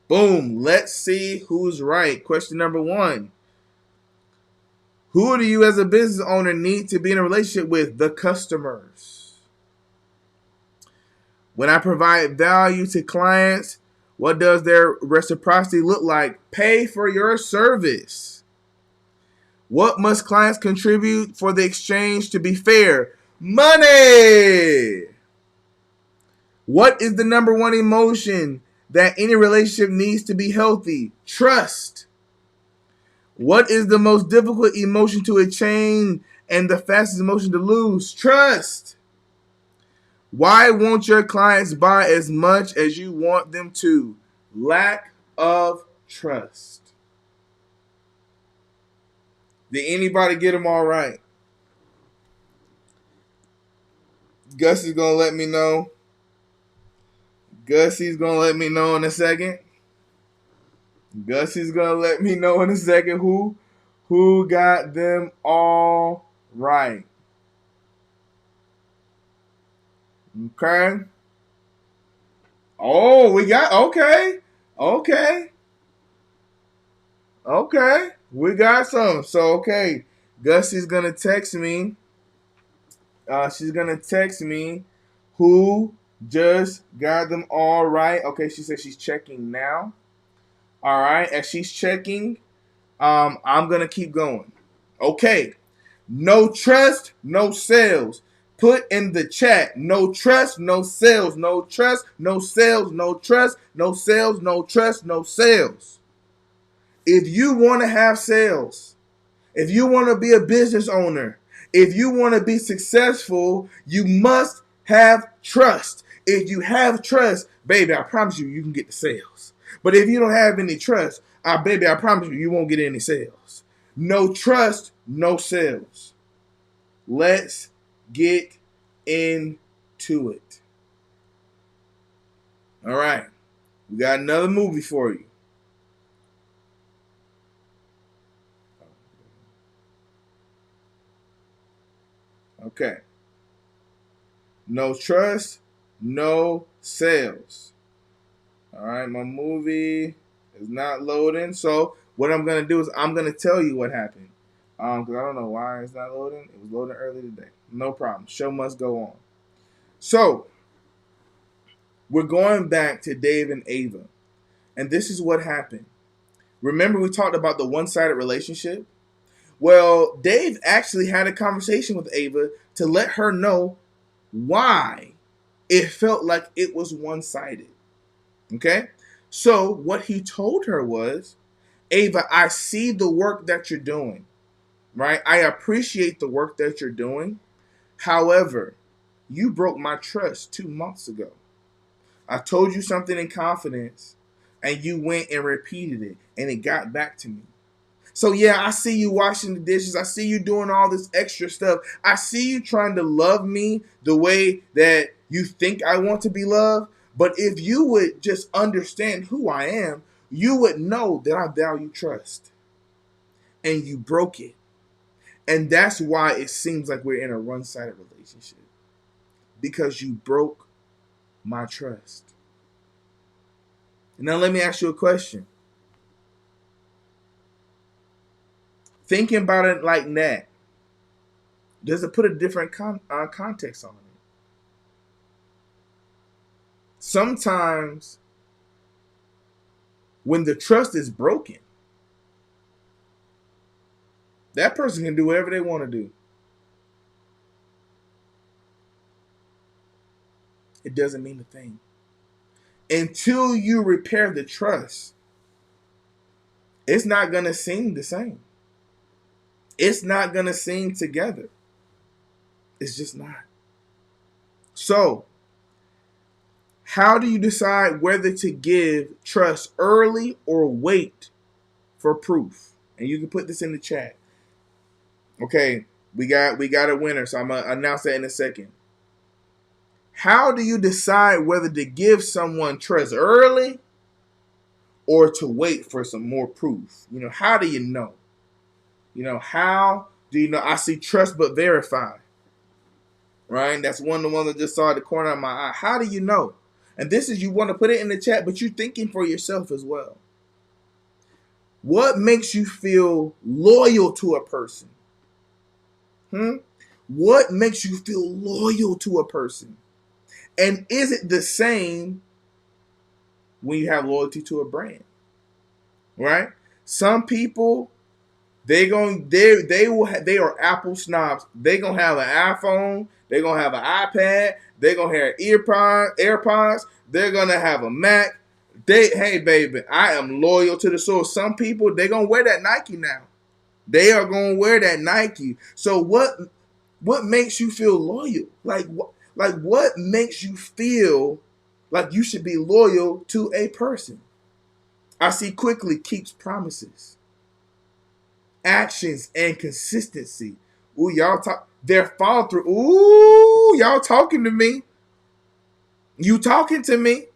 Boom. Let's see who's right. Question number 1. Who do you as a business owner need to be in a relationship with? The customers. When I provide value to clients, what does their reciprocity look like? Pay for your service. What must clients contribute for the exchange to be fair? Money. What is the number one emotion that any relationship needs to be healthy? Trust. What is the most difficult emotion to attain and the fastest emotion to lose? Trust. Why won't your clients buy as much as you want them to? Lack of trust. Did anybody get them all right? Gus is going to let me know. Gussie's going to let me know in a second. Gussie's going to let me know in a second who got them all right. Okay. Oh, we got, okay. We got some. So, okay. Gussie's going to text me. She's going to text me who just got them all right. Okay, she said she's checking now. All right. As she's checking, I'm going to keep going. Okay. No trust, no sales. Put in the chat. No trust, no sales. No trust, no sales. No trust, no sales. No trust, no sales. If you want to have sales, if you want to be a business owner, if you want to be successful, you must have trust. If you have trust, baby, I promise you, you can get the sales. But if you don't have any trust, baby, I promise you, you won't get any sales. No trust, no sales. Let's get into it. All right. We got another movie for you. Okay. No trust, no sales. All right, my movie is not loading. So what I'm going to do is I'm going to tell you what happened. Because I don't know why it's not loading. It was loading early today. No problem. Show must go on. So we're going back to Dave and Ava. And this is what happened. Remember we talked about the one-sided relationship? Well, Dave actually had a conversation with Ava to let her know why it felt like it was one-sided. Okay? So what he told her was, Ava, I see the work that you're doing, right? I appreciate the work that you're doing. However, you broke my trust 2 months ago. I told you something in confidence, and you went and repeated it, and it got back to me. So yeah, I see you washing the dishes. I see you doing all this extra stuff. I see you trying to love me the way that you think I want to be loved. But if you would just understand who I am, you would know that I value trust. And you broke it. And that's why it seems like we're in a one-sided relationship. Because you broke my trust. Now let me ask you a question. Thinking about it like that, does it put a different context on it? Sometimes when the trust is broken, that person can do whatever they want to do. It doesn't mean a thing. Until you repair the trust, it's not going to seem the same. It's not going to seem together. It's just not. So, how do you decide whether to give trust early or wait for proof? And you can put this in the chat. Okay, we got a winner, so I'm going to announce that in a second. How do you decide whether to give someone trust early or to wait for some more proof? How do you know? How do you know? I see trust but verify. Right? That's one of the ones I just saw at the corner of my eye. How do you know? And this is, you want to put it in the chat, but you're thinking for yourself as well. What makes you feel loyal to a person? Hmm? What makes you feel loyal to a person? And is it the same when you have loyalty to a brand? Right? Some people they are Apple snobs. They gonna have an iPhone. They gonna have an iPad. They gonna have AirPods. They're gonna have a Mac. Hey baby, I am loyal to the source. Some people they gonna wear that Nike now. They are gonna wear that Nike. So what makes you feel loyal? What makes you feel like you should be loyal to a person? I see quickly keeps promises, actions, and consistency. Ooh, y'all talk. Their follow through. Ooh, y'all talking to me. You talking to me.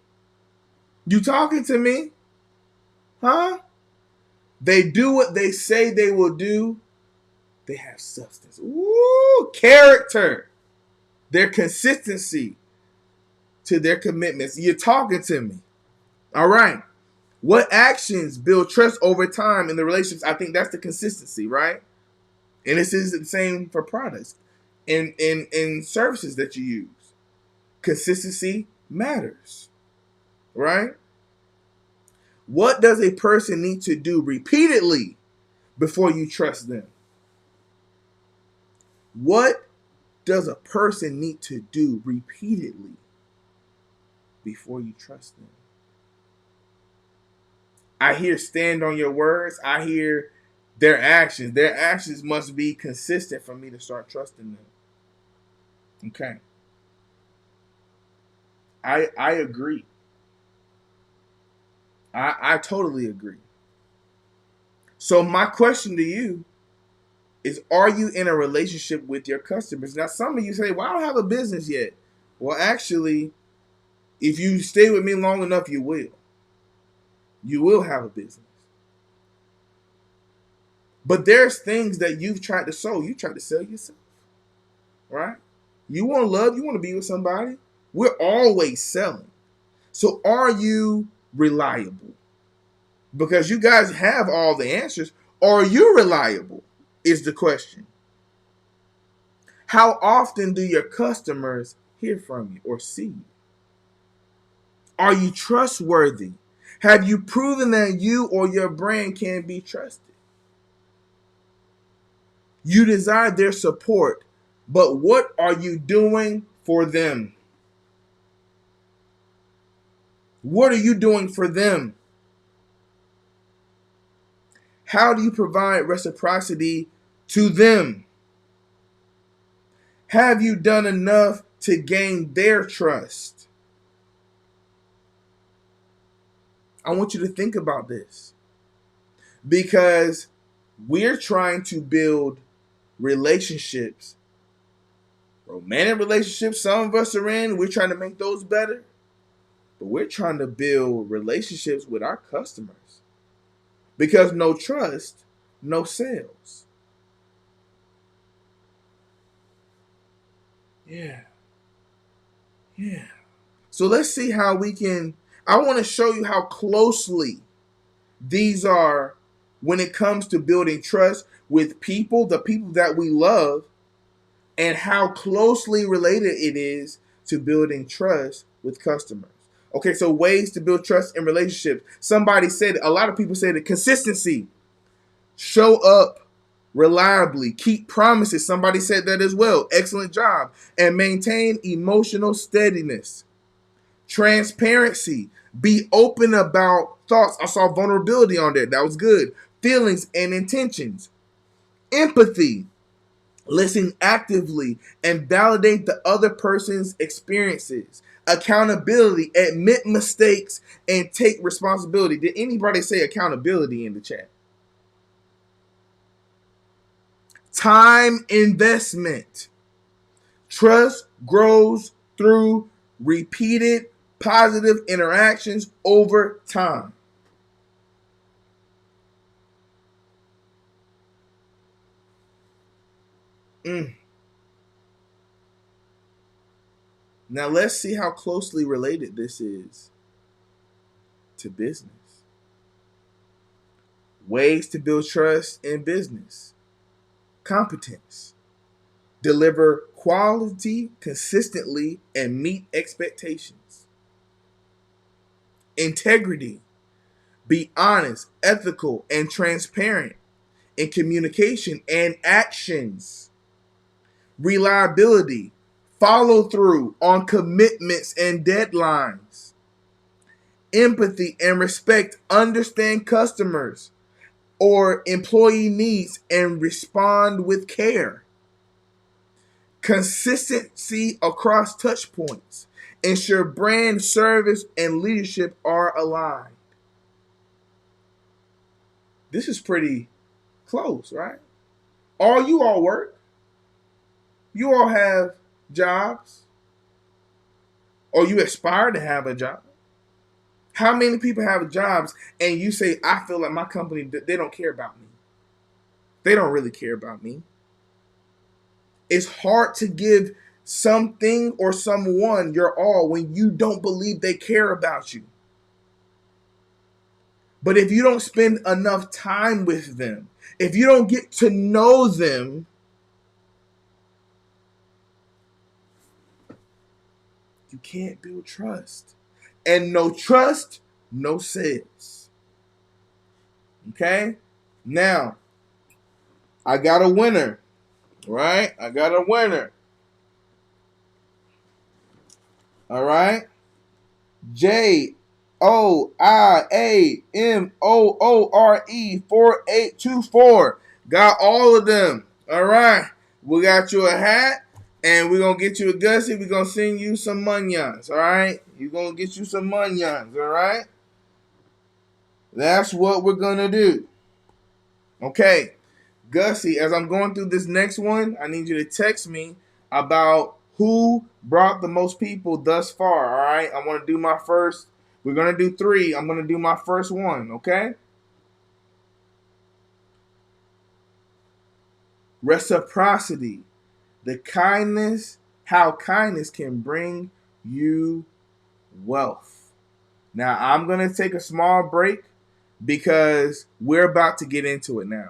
You talking to me. Huh? They do what they say they will do. They have substance. Ooh, character. Their consistency to their commitments. You're talking to me. All right. What actions build trust over time in the relationships? I think that's the consistency, right? And this is the same for products and services that you use. Consistency matters, right? What does a person need to do repeatedly before you trust them? What does a person need to do repeatedly before you trust them? I hear stand on your words. I hear their actions. Their actions must be consistent for me to start trusting them. Okay. I agree. I totally agree. So my question to you is, are you in a relationship with your customers? Now some of you say, well, I don't have a business yet. Well, actually, if you stay with me long enough, you will. You will have a business. But there's things that you've tried to sell. You tried to sell yourself, right? You want love. You want to be with somebody. We're always selling. So are you reliable? Because you guys have all the answers. Are you reliable? Is the question. How often do your customers hear from you or see you? Are you trustworthy? Have you proven that you or your brand can be trusted? You desire their support, but what are you doing for them? What are you doing for them? How do you provide reciprocity to them? Have you done enough to gain their trust? I want you to think about this because we're trying to build relationships, romantic relationships. Some of us are in, we're trying to make those better, but we're trying to build relationships with our customers because no trust, no sales. Yeah. Yeah. So let's see how we can. I want to show you how closely these are when it comes to building trust with people, the people that we love, and how closely related it is to building trust with customers. Okay, so ways to build trust in relationships. Somebody said, a lot of people say the consistency, show up reliably, keep promises. Somebody said that as well. Excellent job. And maintain emotional steadiness. Transparency, be open about thoughts. I saw vulnerability on there. That was good. Feelings and intentions. Empathy, listen actively and validate the other person's experiences. Accountability, admit mistakes and take responsibility. Did anybody say accountability in the chat? Time investment. Trust grows through repeated positive interactions over time. Mm. Now let's see how closely related this is to business. Ways to build trust in business. Competence. Deliver quality consistently and meet expectations. Integrity. Be honest, ethical, and transparent in communication and actions. Reliability. Follow through on commitments and deadlines. Empathy and respect. Understand customers or employee needs and respond with care. Consistency across touch points. Ensure brand, service, and leadership are aligned. This is pretty close, right? You all work. You all have jobs. Or you aspire to have a job. How many people have jobs and you say, I feel like my company, they don't care about me. They don't really care about me. It's hard to give something or someone your all when you don't believe they care about you. But if you don't spend enough time with them, if you don't get to know them, you can't build trust. And no trust, no sales. Okay? Now, I got a winner, right? I got a winner. All right? JOIAMOORE4824. Got all of them. All right. We got you a hat, and we're going to get you a gussie. We're going to send you some munions. All right? You're going to get you some munions. All right? That's what we're going to do. Okay. Gussie, as I'm going through this next one, I need you to text me about who brought the most people thus far, all right? I want to do my first. We're going to do 3. I'm going to do my first one, okay? Reciprocity. How kindness can bring you wealth. Now, I'm going to take a small break because we're about to get into it now.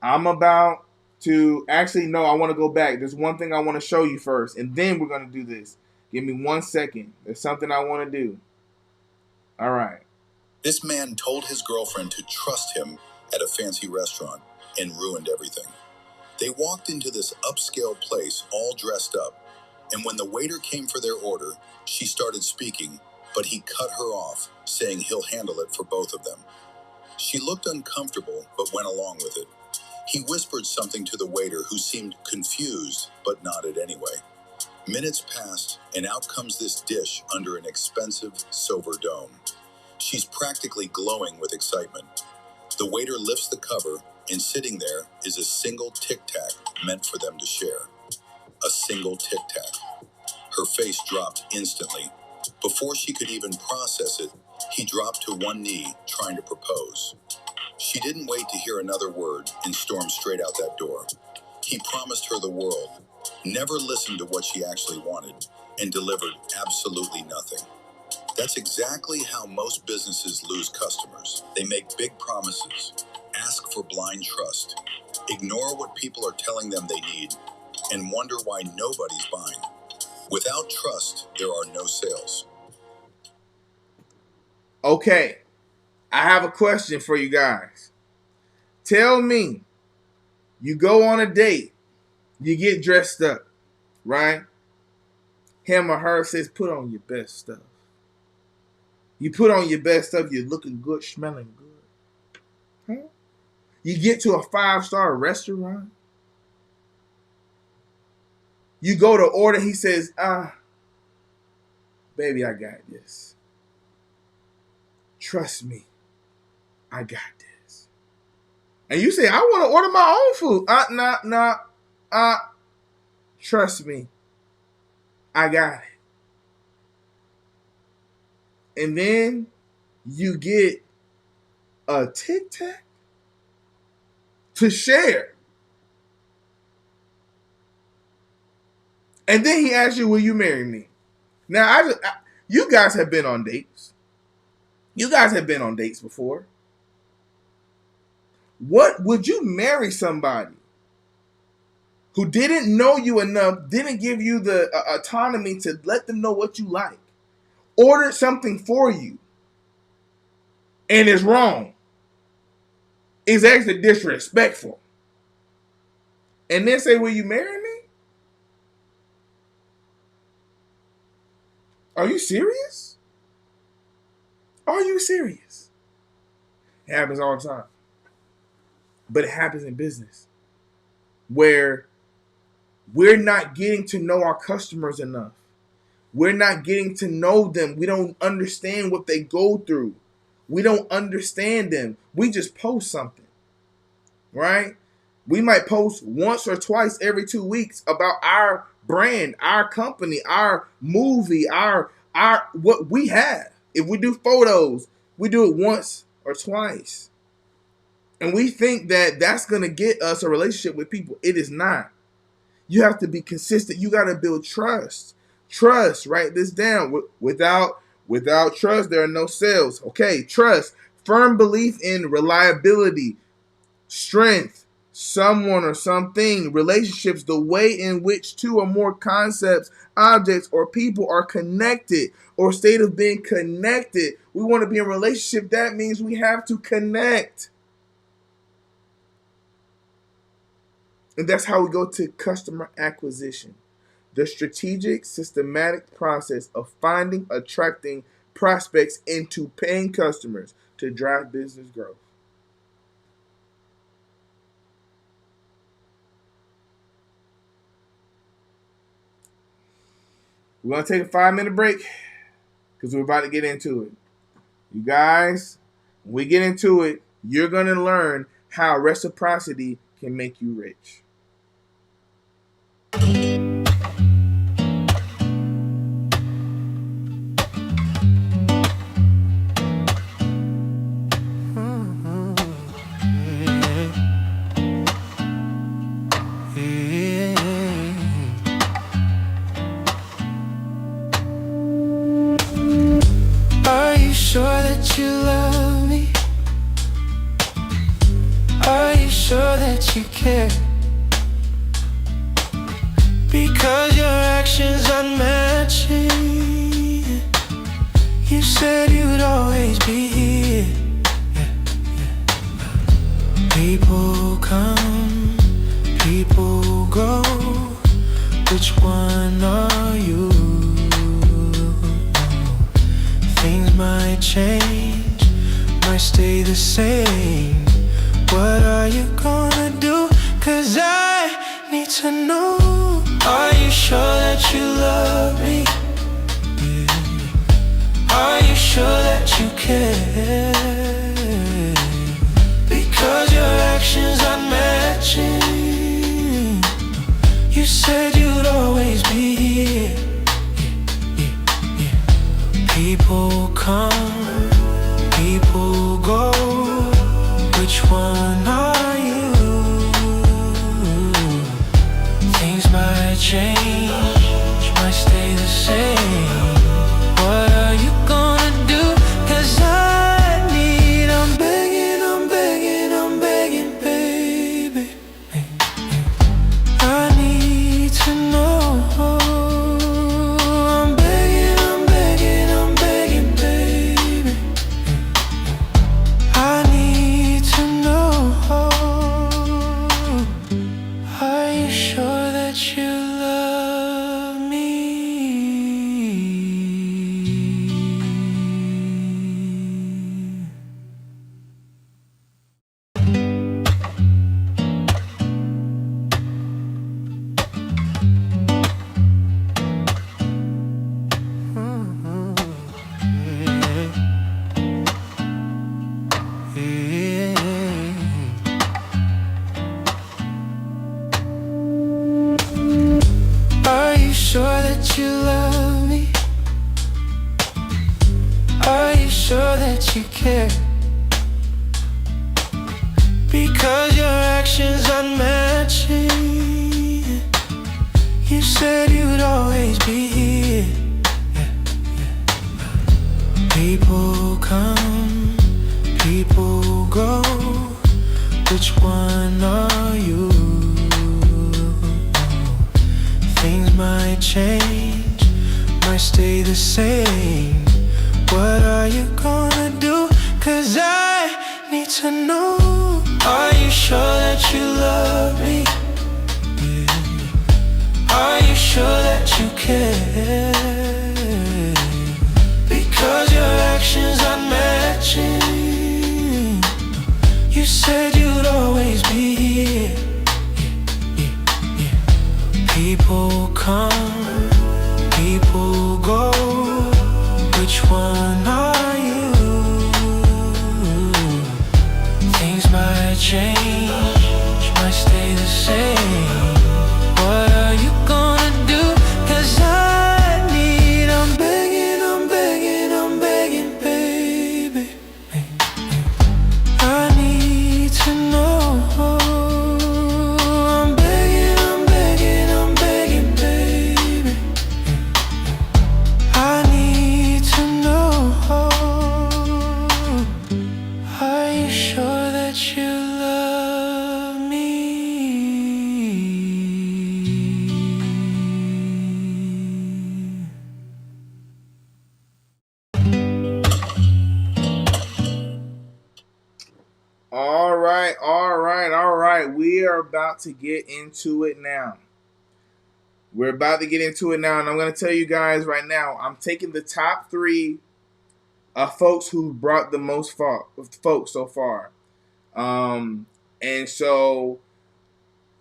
I'm about to actually, no, I want to go back. There's one thing I want to show you first, and then we're going to do this. Give me 1 second. There's something I want to do. All right. This man told his girlfriend to trust him at a fancy restaurant and ruined everything. They walked into this upscale place all dressed up, and when the waiter came for their order, she started speaking, but he cut her off, saying he'll handle it for both of them. She looked uncomfortable, but went along with it. He whispered something to the waiter, who seemed confused, but nodded anyway. Minutes passed, and out comes this dish under an expensive silver dome. She's practically glowing with excitement. The waiter lifts the cover, and sitting there is a single Tic Tac meant for them to share. A single Tic Tac. Her face dropped instantly. Before she could even process it, he dropped to one knee, trying to propose. She didn't wait to hear another word and stormed straight out that door. He promised her the world, never listened to what she actually wanted, and delivered absolutely nothing. That's exactly how most businesses lose customers. They make big promises, ask for blind trust, ignore what people are telling them they need, and wonder why nobody's buying. Without trust, there are no sales. Okay. I have a question for you guys. Tell me, you go on a date, you get dressed up, right? Him or her says, put on your best stuff. You put on your best stuff, you're looking good, smelling good. Huh? You get to a 5-star restaurant. You go to order, he says, baby, I got this. Trust me, I got this. And you say, I want to order my own food. Trust me, I got it. And then you get a Tic Tac to share. And then he asks you, will you marry me? Now, you guys have been on dates. You guys have been on dates before. What would you marry somebody who didn't know you enough, didn't give you the autonomy to let them know what you like, ordered something for you, and is wrong, is actually disrespectful, and then say, will you marry me? Are you serious? Are you serious? It happens all the time. But it happens in business where we're not getting to know our customers enough. We're not getting to know them. We don't understand what they go through. We don't understand them. We just post something, right? We might post once or twice every 2 weeks about our brand, our company, our movie, our what we have. If we do photos, we do it once or twice. And we think that that's going to get us a relationship with people. It is not. You have to be consistent. You got to build trust. Trust, write this down. Without trust, there are no sales. Okay, trust, firm belief in reliability, strength, someone or something, relationships, the way in which two or more concepts, objects, or people are connected, or state of being connected. We want to be in a relationship. That means we have to connect. And that's how we go to customer acquisition. The strategic, systematic process of finding, attracting prospects into paying customers to drive business growth. We're going to take a 5-minute break because we're about to get into it. You guys, when we get into it, you're going to learn how reciprocity can make you rich. Are you sure that you love me? Are you sure that you care? Because your actions aren't matching. You said you'd always be here. People come, people go. Which one are you? Things might change, might stay the same. What are you gonna do? 'Cause I need to know. Are you sure that you love me? Yeah. Are you sure that you care? Because your actions aren't matching. You said you'd always be here. People come, people go. Which one are you? Things might change, might stay the same. What are you gonna do? 'Cause I'm begging, baby. I need to know. I'm begging, baby. I need to know. Are you sure that you love me? Are you sure that you love me? Are you sure that you care? Because your actions aren't matching. You said you'd always be here. People come, people go. Which one are you? might change, might stay the same. What are you gonna do? 'Cause I need to know. Are you sure that you love me? Yeah. Are you sure that you care? Because your actions are matching. You said you'd always be here. People come, people go. Which one are you? Things might change, might stay the same. What are you gonna do? 'Cause I'm begging, I'm begging, I'm begging, baby. I need to know. I'm begging, I'm begging, I'm begging, baby. I need to know. Are you sure that you love me? All right, all right, all right. We are about to get into it now. We're about to get into it now, and I'm going to tell you guys right now, I'm taking the top 3 folks who brought the most folks so far. And so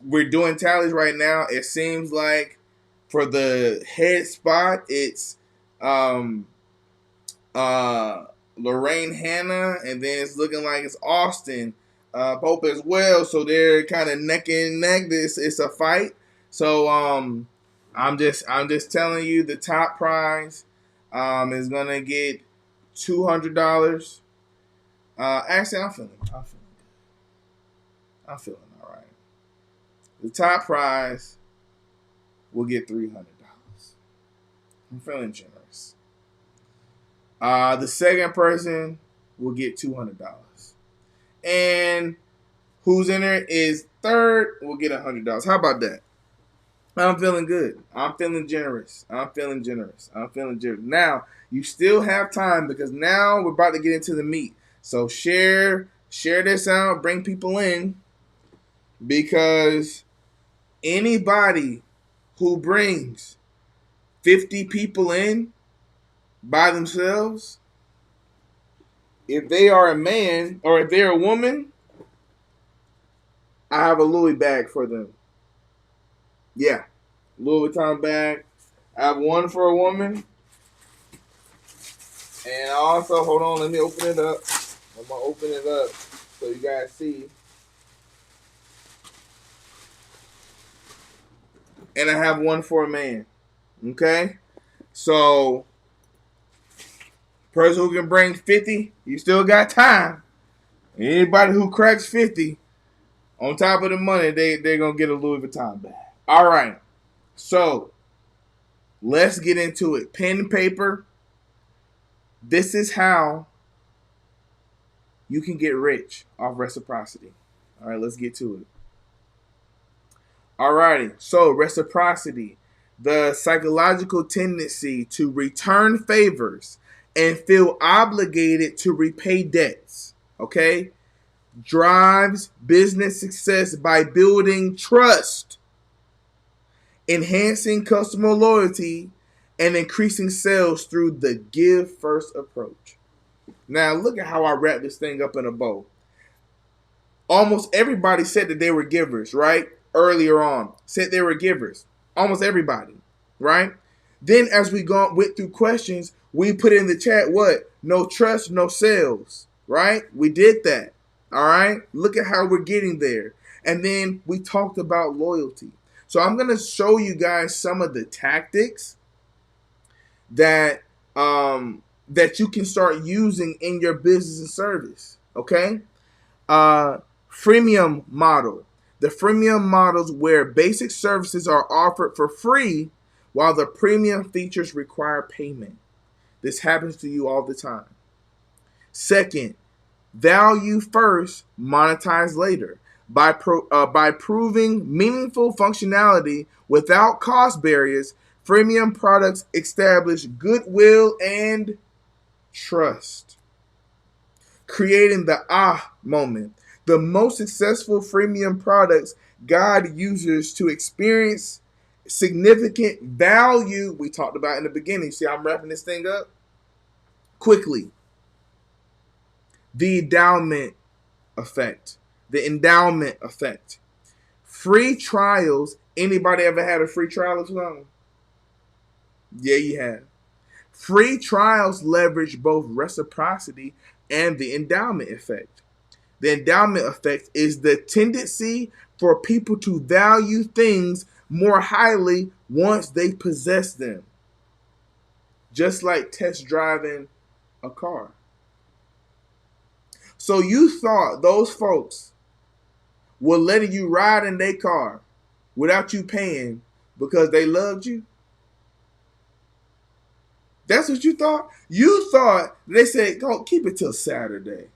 we're doing tallies right now. It seems like for the head spot, it's Lorraine Hannah, and then it's looking like it's Austin Pope as well. So they're kind of neck and neck. It's a fight. So I'm just telling you, the top prize is gonna get $200. Actually, I'm feeling all right. The top prize will get $300. I'm feeling generous. The second person will get $200, and who's in there is third will get $100. How about that? I'm feeling good. I'm feeling generous. I'm feeling generous. I'm feeling generous. Now you still have time, because now we're about to get into the meat. So share this out, bring people in, because anybody who brings 50 people in by themselves, if they are a man or if they're a woman, I have a Louis bag for them. Yeah, Louis Vuitton bag. I have one for a woman. And also, hold on, let me open it up. I'm going to open it up so you guys see. And I have one for a man. Okay? So, person who can bring 50, you still got time. Anybody who cracks 50, on top of the money, they're going to get a Louis Vuitton bag. All right. So, let's get into it. Pen and paper. This is how you can get rich off reciprocity. All right, let's get to it. All righty. So, reciprocity, the psychological tendency to return favors and feel obligated to repay debts, okay, drives business success by building trust, enhancing customer loyalty, and increasing sales through the give first approach. Now, look at how I wrap this thing up in a bow. Almost everybody said that they were givers, right? Earlier on, said they were givers. Almost everybody, right? Then as we went through questions, we put in the chat what? No trust, no sales, right? We did that, all right? Look at how we're getting there. And then we talked about loyalty. So I'm going to show you guys some of the tactics that that you can start using in your business and service, okay? Freemium model. The freemium models where basic services are offered for free while the premium features require payment. This happens to you all the time. Second, value first, monetize later. By proving meaningful functionality without cost barriers, freemium products establish goodwill and trust, creating the moment. The most successful freemium products guide users to experience significant value we talked about in the beginning. See, I'm wrapping this thing up quickly. The endowment effect. The endowment effect. Free trials. Anybody ever had a free trial of something? Yeah, you have. Free trials leverage both reciprocity and the endowment effect. The endowment effect is the tendency for people to value things more highly once they possess them. Just like test driving a car. So you thought those folks were letting you ride in their car without you paying because they loved you? That's what you thought? You thought they said, go keep it till Saturday.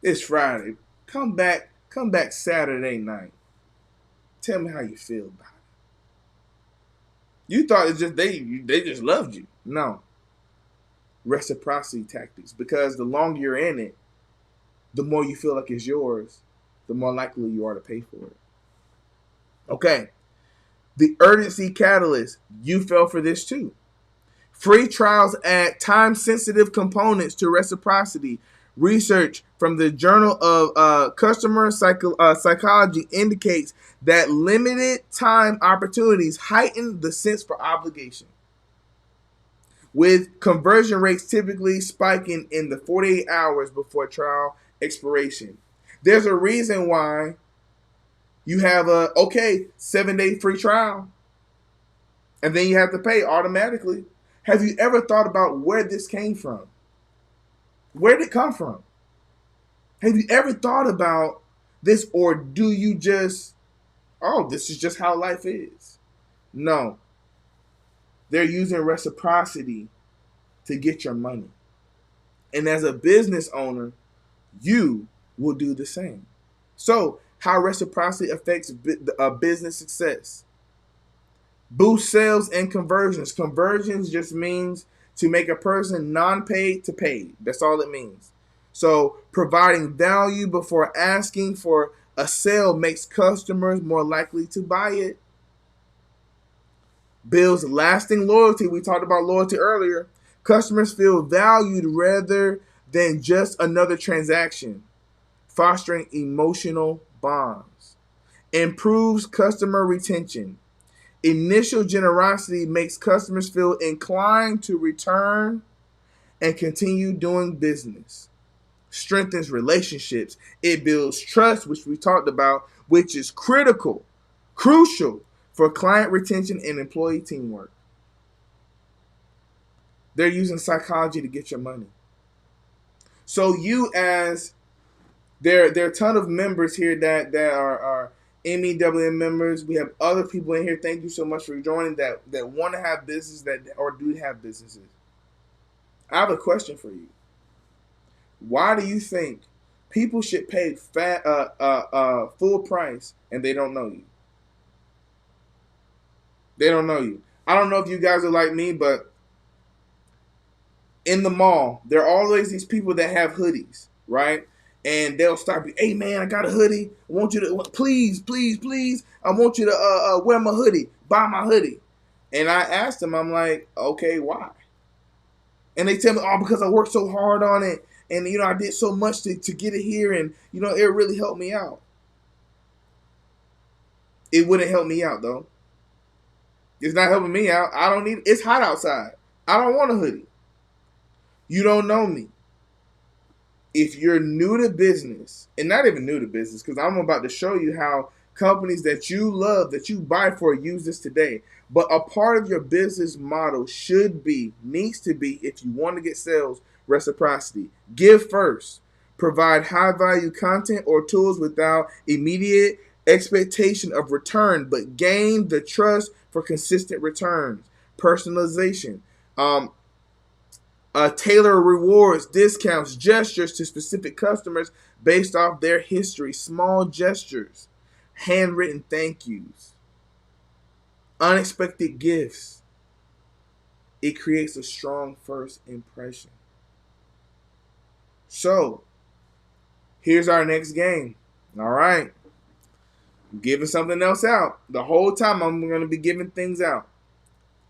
It's Friday. Come back Saturday night. Tell me how you feel about it. You thought it's just they just loved you. No. Reciprocity tactics. Because the longer you're in it, the more you feel like it's yours, the more likely you are to pay for it. Okay. The urgency catalyst. You fell for this too. Free trials add time-sensitive components to reciprocity. Research from the Journal of Customer Psychology indicates that limited time opportunities heighten the sense for obligation, with conversion rates typically spiking in the 48 hours before trial expiration. There's a reason why you have a 7-day free trial, and then you have to pay automatically. Have you ever thought about where this came from? Where did it come from? Have you ever thought about this, or do you just, this is just how life is? No. They're using reciprocity to get your money. And as a business owner, you will do the same. So, how reciprocity affects business success. Boost sales and conversions. Conversions just means to make a person non-paid to paid. That's all it means. So providing value before asking for a sale makes customers more likely to buy it. Builds lasting loyalty. We talked about loyalty earlier. Customers feel valued rather than just another transaction, fostering emotional bonds. Improves customer retention. Initial generosity makes customers feel inclined to return and continue doing business. Strengthens relationships. It builds trust, which we talked about, which is crucial for client retention and employee teamwork. They're using psychology to get your money. So you, as there are a ton of members here that are MEWM members. We have other people in here. Thank you so much for joining that want to have business or do have businesses. I have a question for you. Why do you think people should pay full price and they don't know you? They don't know you. I don't know if you guys are like me, but in the mall, there are always these people that have hoodies, right? And they'll stop you. Hey man, I got a hoodie. I want you to please. I want you to wear my hoodie. Buy my hoodie. And I asked them, I'm like, okay, why? And they tell me, because I worked so hard on it, and I did so much to get it here, and it really helped me out. It wouldn't help me out though. It's not helping me out. I don't need. It's hot outside. I don't want a hoodie. You don't know me. If you're new to business, and not even new to business, because I'm about to show you how companies that you love, that you buy for, use this today. But a part of your business model needs to be, if you want to get sales, reciprocity. Give first. Provide high value content or tools without immediate expectation of return, but gain the trust for consistent returns. Personalization. Tailor rewards, discounts, gestures to specific customers based off their history, small gestures, handwritten thank yous, unexpected gifts. It creates a strong first impression. So, here's our next game. All right. I'm giving something else out. The whole time I'm going to be giving things out.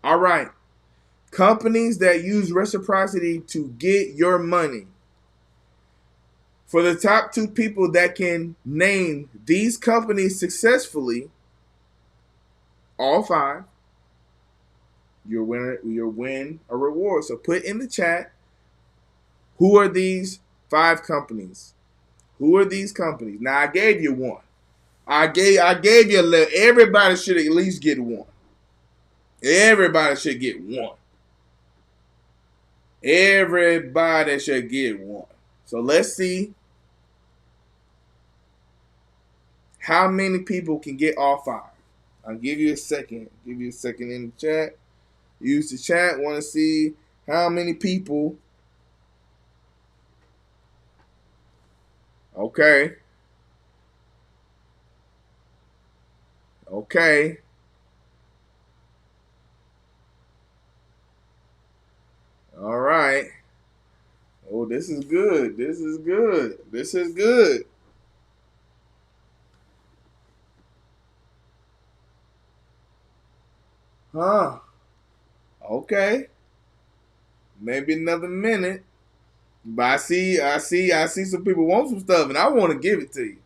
All right. Companies that use reciprocity to get your money. For the top 2 people that can name these companies successfully, all 5, you'll win a reward. So put in the chat, who are these 5 companies? Who are these companies? Now I gave you one. I gave you a little. Everybody should at least get one. Everybody should get one. Everybody should get one. So let's see how many people can get all 5. I'll give you a second. Give you a second in the chat. Use the chat. Want to see how many people. Okay. Okay. All right. Oh, this is good. This is good. This is good. Huh. Okay. Maybe another minute. But I see some people want some stuff and I want to give it to you.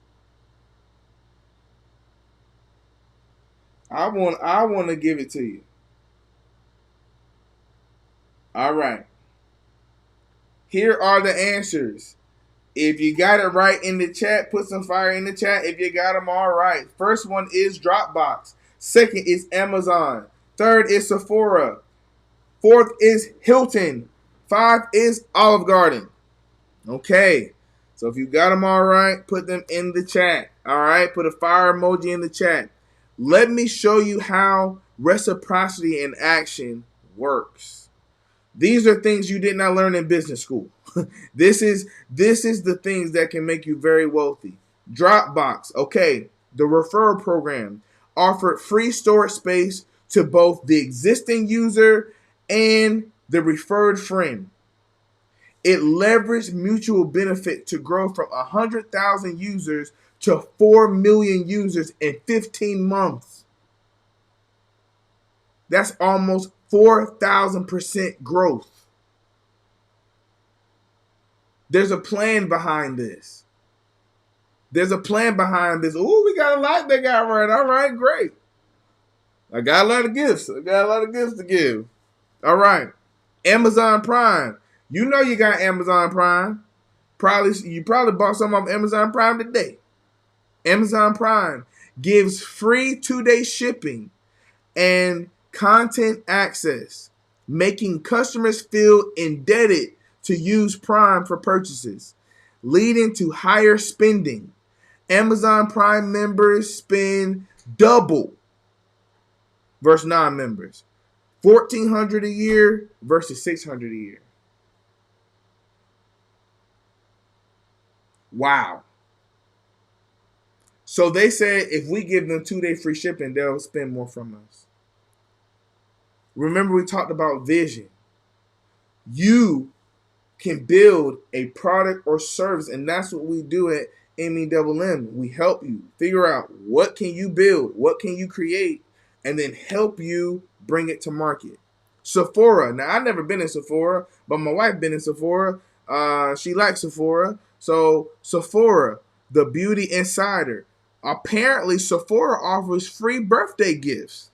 I want to give it to you. All right. Here are the answers. If you got it right in the chat, put some fire in the chat. If you got them all right. First one is Dropbox. Second is Amazon. Third is Sephora. Fourth is Hilton. 5 is Olive Garden. Okay. So if you got them all right, put them in the chat. All right. Put a fire emoji in the chat. Let me show you how reciprocity in action works. These are things you did not learn in business school. This is the things that can make you very wealthy. Dropbox, okay, the referral program offered free storage space to both the existing user and the referred friend. It leveraged mutual benefit to grow from 100,000 users to 4 million users in 15 months. That's almost 4,000% growth. There's a plan behind this. There's a plan behind this. Oh, we got a lot they got right. All right, great. I got a lot of gifts. I got a lot of gifts to give. All right. Amazon Prime. You know you got Amazon Prime. You probably bought some off Amazon Prime today. Amazon Prime gives free 2-day shipping and content access, making customers feel indebted to use Prime for purchases, leading to higher spending. Amazon Prime members spend double versus non-members. $1,400 a year versus $600 a year. Wow. So they said if we give them 2-day free shipping, they'll spend more from us. Remember we talked about vision. You can build a product or service, and that's what we do at MEMM. We help you figure out what can you build, what can you create, and then help you bring it to market. Sephora. Now, I've never been in Sephora, but my wife been in Sephora. She likes Sephora. So Sephora, the beauty insider. Apparently, Sephora offers free birthday gifts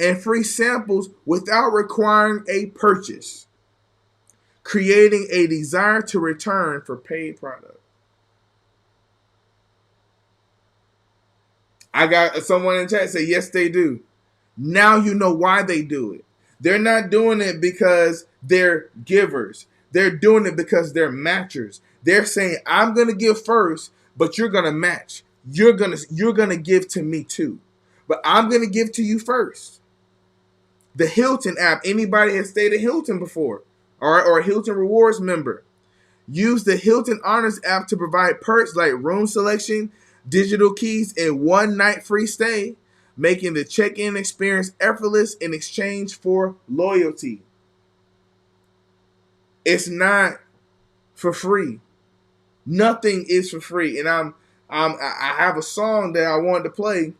and free samples without requiring a purchase, creating a desire to return for paid product. I got someone in chat say, yes, they do. Now you know why they do it. They're not doing it because they're givers. They're doing it because they're matchers. They're saying, I'm going to give first, but you're going to match. You're going to give to me too. But I'm going to give to you first. The Hilton app. Anybody has stayed at Hilton before or a Hilton Rewards member. Use the Hilton Honors app to provide perks like room selection, digital keys, and one night free stay, making the check-in experience effortless in exchange for loyalty. It's not for free. Nothing is for free. And I have a song that I wanted to play,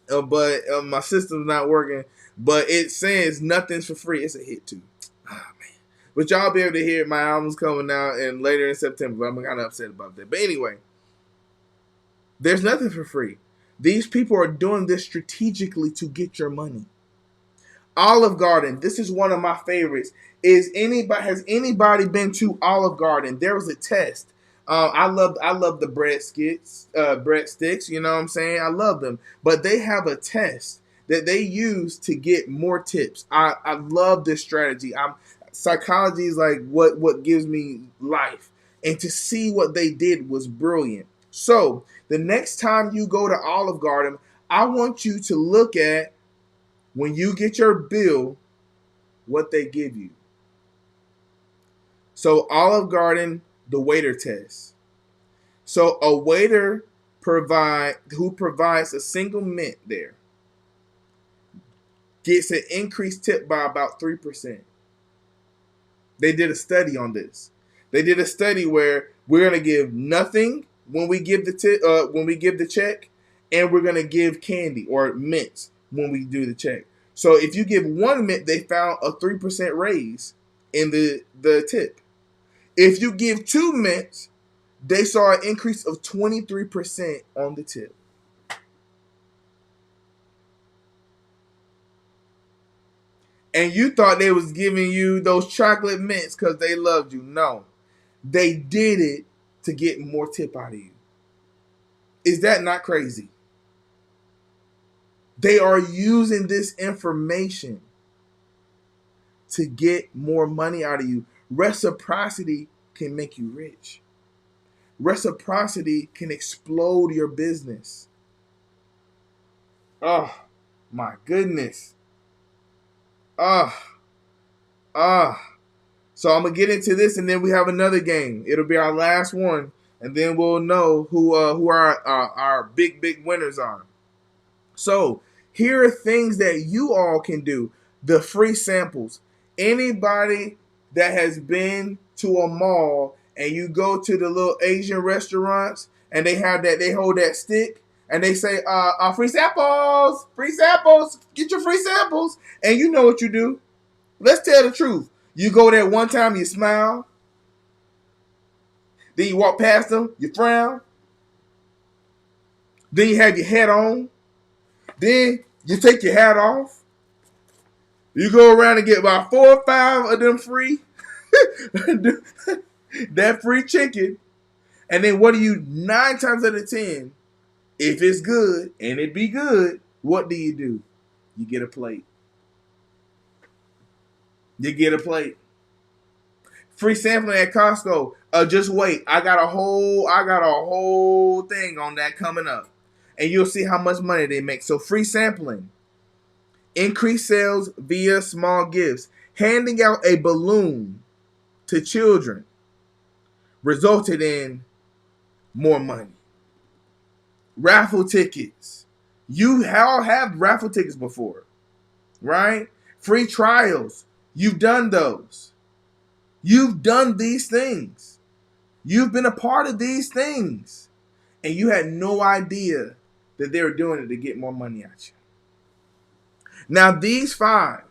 but my system's not working. But it says nothing's for free. It's a hit too. Ah, man. But y'all be able to hear it. My album's coming out and later in September. But I'm kind of upset about that. But anyway, there's nothing for free. These people are doing this strategically to get your money. Olive Garden. This is one of my favorites. Has anybody been to Olive Garden? There was a test. I love the breadsticks. You know what I'm saying? I love them, but they have a test that they use to get more tips. I love this strategy. Psychology is like what gives me life, and to see what they did was brilliant. So the next time you go to Olive Garden, I want you to look at, when you get your bill, what they give you. So Olive Garden, the waiter test. So a waiter who provides a single mint there gets an increased tip by about 3%. They did a study on this. They did a study where we're gonna give nothing when we give the check, and we're gonna give candy or mints when we do the check. So if you give one mint, they found a 3% raise in the tip. If you give two mints, they saw an increase of 23% on the tip. And you thought they was giving you those chocolate mints because they loved you. No, they did it to get more tip out of you. Is that not crazy? They are using this information to get more money out of you. Reciprocity can make you rich. Reciprocity can explode your business. Oh, my goodness. So I'm gonna get into this, and then we have another game. It'll be our last one, and then we'll know who our big winners are. So here are things that you all can do. The free samples. Anybody that has been to a mall and you go to the little Asian restaurants and they hold that stick and they say, free samples, get your free samples. And you know what you do. Let's tell the truth. You go there one time, you smile. Then you walk past them, you frown. Then you have your hat on. Then you take your hat off. You go around and get about 4 or 5 of them free. That free chicken. And then what do you, 9 times out of 10, if it's good and it be good, what do? You get a plate. You get a plate. Free sampling at Costco. Just wait. I got a whole thing on that coming up. And you'll see how much money they make. So free sampling. Increased sales via small gifts. Handing out a balloon to children resulted in more money. Raffle tickets. You all have raffle tickets before, right? Free trials. You've done those. You've done these things. You've been a part of these things. And you had no idea that they were doing it to get more money at you. Now these 5,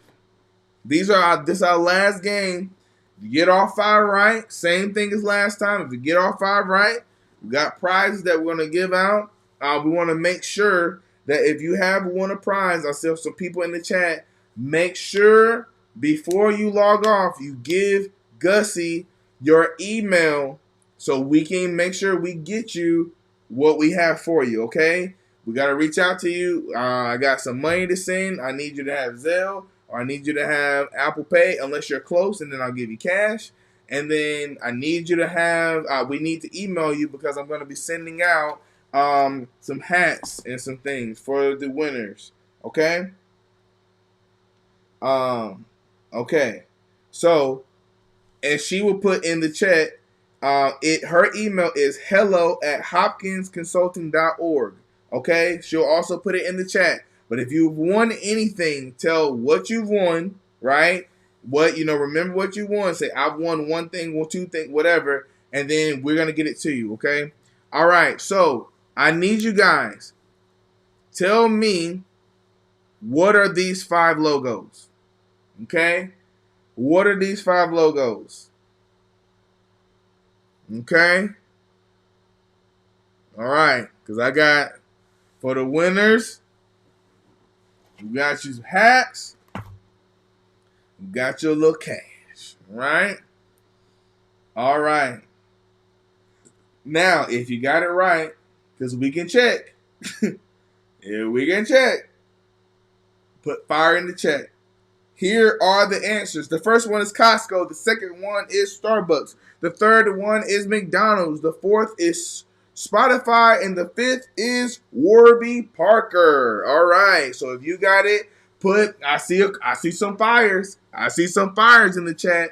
this is our last game. You get all 5 right, same thing as last time. If you get all 5 right, we got prizes that we're going to give out. We want to make sure that if you have won a prize, I see some people in the chat, make sure before you log off, you give Gussie your email so we can make sure we get you what we have for you, okay? We got to reach out to you. I got some money to send. I need you to have Zelle, or I need you to have Apple Pay, unless you're close, and then I'll give you cash. And then I need you to have, we need to email you because I'm going to be sending out some hats and some things for the winners, okay? Okay. So, and she will put in the chat Her email is hello@hopkinsconsulting.org. Okay, she'll also put it in the chat. But if you've won anything, tell what you've won, right? What remember what you won. Say I've won one thing, one two things, whatever, and then we're gonna get it to you. Okay. All right. So I need you guys. Tell me what are these 5 logos? Okay. What are these 5 logos? Okay. All right. Because I got for the winners, you got you some hats. You got your little cash. Right? All right. Now, if you got it right, because we can check. Yeah, we can check. Put fire in the chat. Here are the answers. The first one is Costco. The second one is Starbucks. The third one is McDonald's. The fourth is Spotify. And the fifth is Warby Parker. All right. So if you got it, I see some fires. I see some fires in the chat.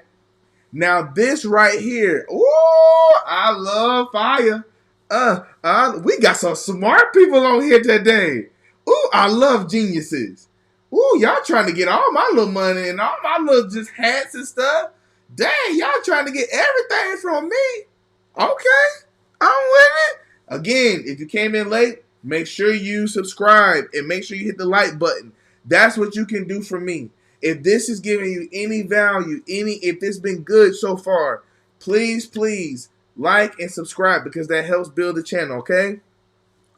Now this right here. Ooh, I love fire. We got some smart people on here today. Ooh, I love geniuses. Ooh, y'all trying to get all my little money and all my little just hats and stuff. Dang, y'all trying to get everything from me. Okay, I'm with it. Again, if you came in late, make sure you subscribe and make sure you hit the like button. That's what you can do for me. If this is giving you any value, if this has been good so far, please like and subscribe because that helps build the channel, okay?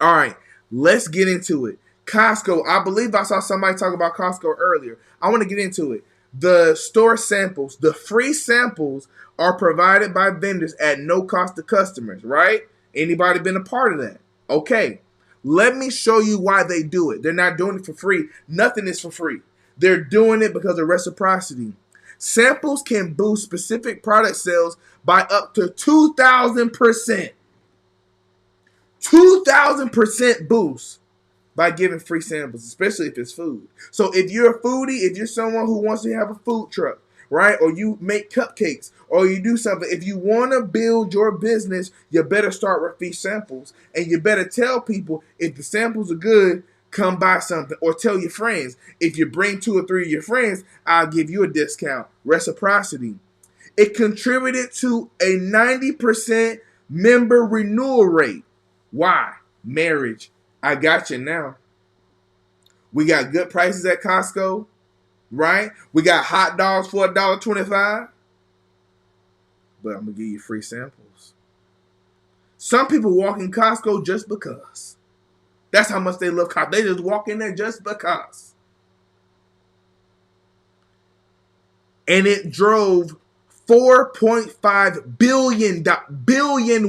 All right, let's get into it. Costco, I believe I saw somebody talk about Costco earlier. I want to get into it. The store samples, the free samples are provided by vendors at no cost to customers, right? Anybody been a part of that? Okay, let me show you why they do it. They're not doing it for free. Nothing is for free. They're doing it because of reciprocity. Samples can boost specific product sales by up to 2,000%. 2,000% boost by giving free samples, especially if it's food. So if you're a foodie, if you're someone who wants to have a food truck, right? Or you make cupcakes, or you do something. If you want to build your business, you better start with free samples. And you better tell people if the samples are good, come buy something. Or tell your friends. If you bring 2 or 3 of your friends, I'll give you a discount. Reciprocity. It contributed to a 90% member renewal rate. Why? Marriage. I got you now. We got good prices at Costco, right? We got hot dogs for $1.25. But I'm going to give you free samples. Some people walk in Costco just because. That's how much they love Costco. They just walk in there just because. And it drove $4.5 billion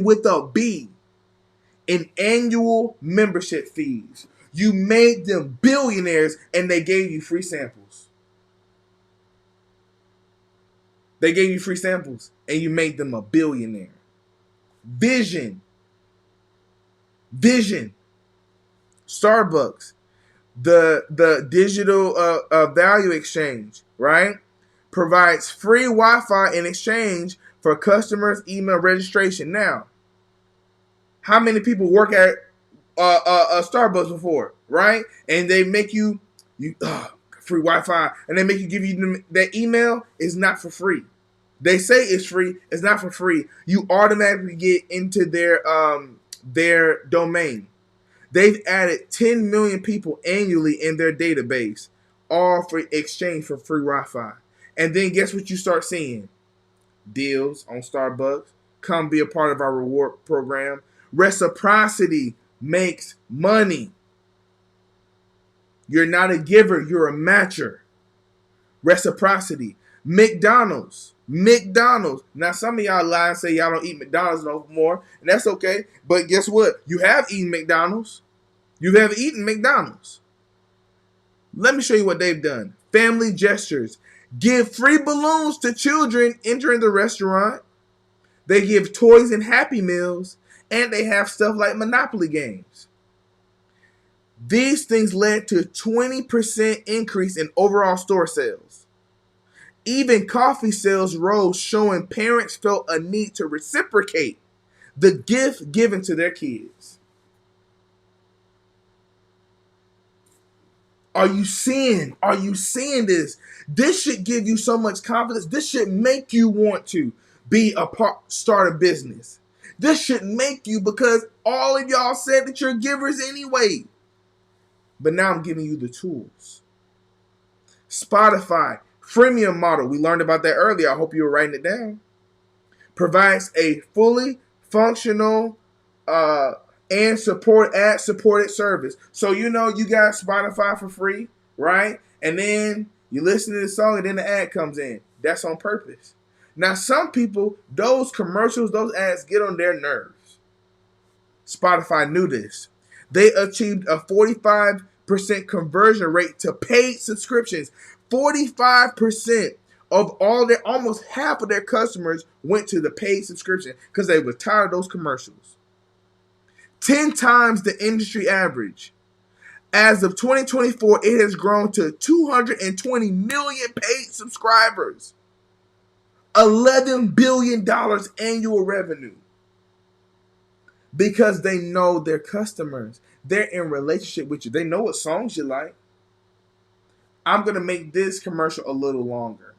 with a B in annual membership fees. You made them billionaires and they gave you free samples. They gave you free samples and you made them a billionaire. Vision. Starbucks. The digital value exchange, right? Provides free Wi-Fi in exchange for customers' email registration. Now, how many people work at Starbucks before, right? And they make you free Wi-Fi, and they make you give you that email is not for free. They say it's free, it's not for free. You automatically get into their domain. They've added 10 million people annually in their database, all for exchange for free Wi-Fi. And then guess what you start seeing? Deals on Starbucks. Come be a part of our reward program. Reciprocity makes money. You're not a giver, you're a matcher. Reciprocity. McDonald's. Now, some of y'all lie and say y'all don't eat McDonald's no more, and that's okay. But guess what? You have eaten McDonald's. You have eaten McDonald's. Let me show you what they've done. Family gestures. Give free balloons to children entering the restaurant. They give toys and Happy Meals, and they have stuff like Monopoly games. These things led to a 20% increase in overall store sales. Even coffee sales rose, showing parents felt a need to reciprocate the gift given to their kids. Are you seeing? Are you seeing this? This should give you so much confidence. This should make you want to be a part, start a business. This should make you, because all of y'all said that you're givers anyway. But now I'm giving you the tools. Spotify, freemium model. We learned about that earlier. I hope you were writing it down. Provides a fully functional uh, and ad supported service. So you got Spotify for free, right? And then you listen to the song and then the ad comes in. That's on purpose. Now some people, those commercials, those ads get on their nerves. Spotify knew this. They achieved a 45% conversion rate to paid subscriptions. 45% of almost half of their customers went to the paid subscription because they were tired of those commercials. 10 times the industry average. As of 2024, it has grown to 220 million paid subscribers. $11 billion annual revenue. Because they know their customers. They're in relationship with you. They know what songs you like. I'm going to make this commercial a little longer.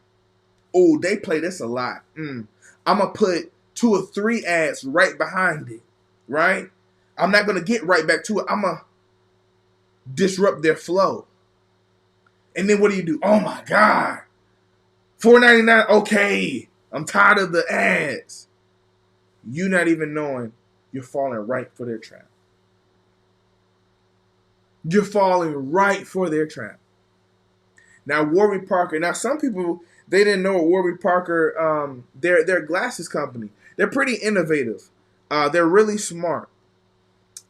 Oh, they play this a lot. I'm going to put 2 or 3 ads right behind it. Right? I'm not going to get right back to it. I'm going to disrupt their flow. And then what do? Oh my God. $4.99. Okay. I'm tired of the ads. You not even knowing you're falling right for their trap. You're falling right for their trap. Now, Warby Parker. Now, some people, they didn't know what Warby Parker, their glasses company. They're pretty innovative. They're really smart.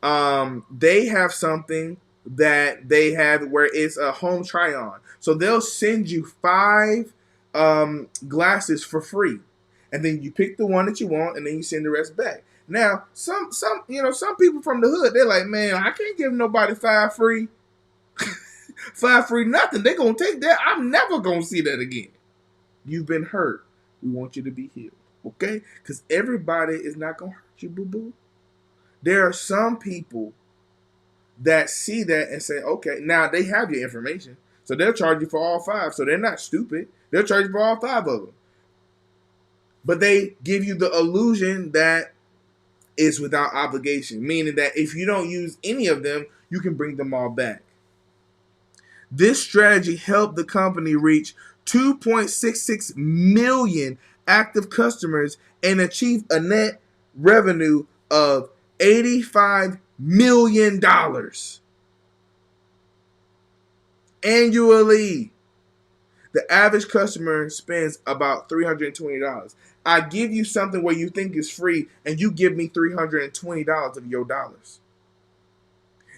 They have something that they have where it's a home try-on. So they'll send you 5 glasses for free. And then you pick the one that you want, and then you send the rest back. Now, some people from the hood, they're like, man, I can't give nobody 5 free. 5 free nothing. They're going to take that. I'm never going to see that again. You've been hurt. We want you to be healed. Okay? Because everybody is not going to hurt you, boo-boo. There are some people that see that and say, okay, now they have your information. So they'll charge you for all 5. So they're not stupid. They'll charge you for all 5 of them. But they give you the illusion that it's without obligation, meaning that if you don't use any of them, you can bring them all back. This strategy helped the company reach 2.66 million active customers and achieve a net revenue of $85 million annually. The average customer spends about $320. I give you something where you think is free, and you give me $320 of your dollars.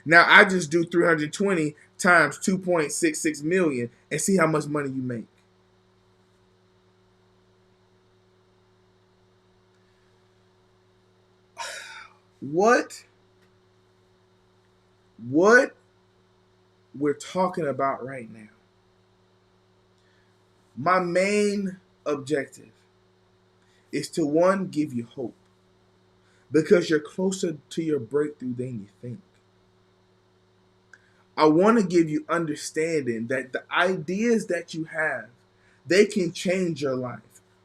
Now I just do 320 times 2.66 million and see how much money you make. What we're talking about right now. My main objective is to, one, give you hope, because you're closer to your breakthrough than you think. I want to give you understanding that the ideas that you have, they can change your life.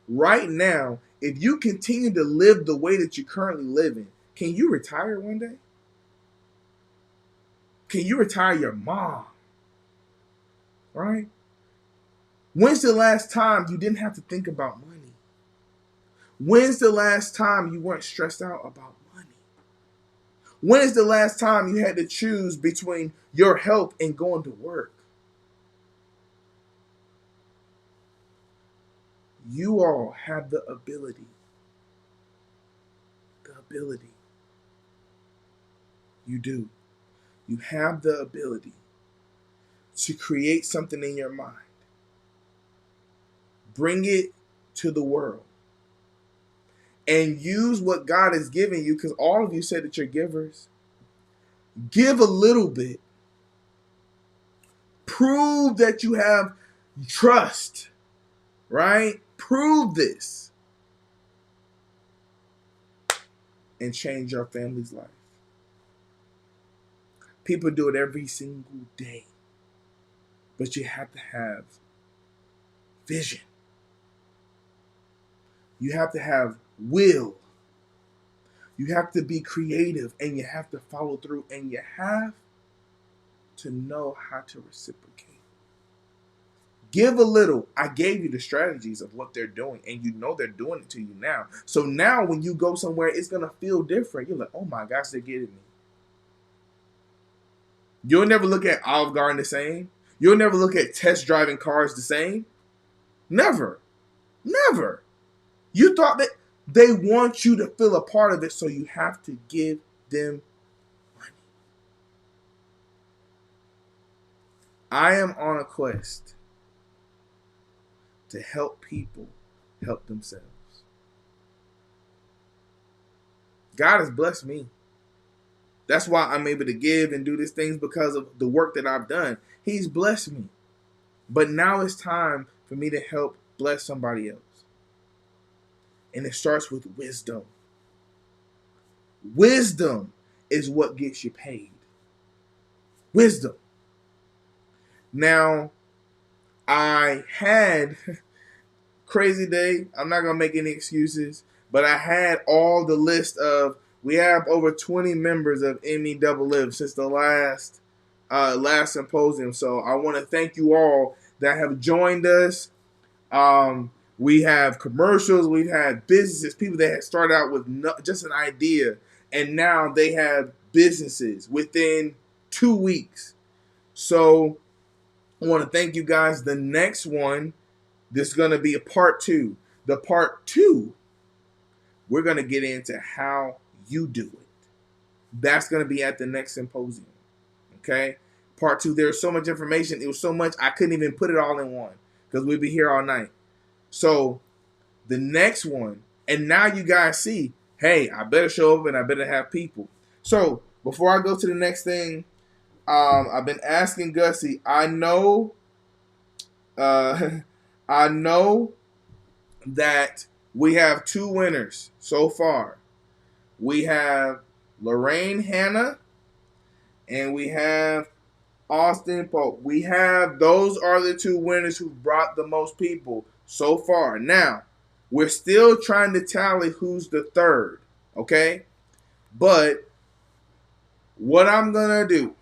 Right now, if you continue to live the way that you're currently living, can you retire one day? Can you retire your mom? Right? When's the last time you didn't have to think about money? When's the last time you weren't stressed out about money? When is the last time you had to choose between your health and going to work? You all have the ability. The ability. You do. You have the ability to create something in your mind. Bring it to the world. And use what God has given you, because all of you said that you're givers. Give a little bit. Prove that you have trust. right? Prove this and change your family's life. People do it every single day. But you have to have vision. You have to have will. You have to be creative, and you have to follow through, and you have to know how to reciprocate. Give a little. I gave you the strategies of what they're doing, and you know they're doing it to you now. So now when you go somewhere, it's going to feel different. You're like, oh my gosh, they're getting me. You'll never look at Olive Garden the same. You'll never look at test driving cars the same. Never. Never. You thought that they want you to feel a part of it, so you have to give them money. I am on a quest to help people help themselves. God has blessed me. That's why I'm able to give and do these things, because of the work that I've done. He's blessed me. But now it's time for me to help bless somebody else. And it starts with wisdom. Wisdom is what gets you paid. Wisdom. Now, I had crazy day. I'm not going to make any excuses. But I had all the list of, we have over 20 members of MEWM since the last symposium. So I want to thank you all that have joined us. We have commercials, we've had businesses, people that had started out with just an idea, and now they have businesses within 2 weeks. So I want to thank you guys. The next one, this is going to be a part 2. The part 2, we're going to get into how you do it. That's going to be at the next symposium. Okay? Part 2, there's so much information. It was so much, I couldn't even put it all in one, because we'd be here all night. So the next one, and now you guys see, hey, I better show up and I better have people. So before I go to the next thing, I've been asking Gussie. I know that we have 2 winners so far. We have Lorraine Hannah and we have Austin Pope. Those are the 2 winners who brought the most people so far. Now, we're still trying to tally who's the third, okay? But what I'm going to do,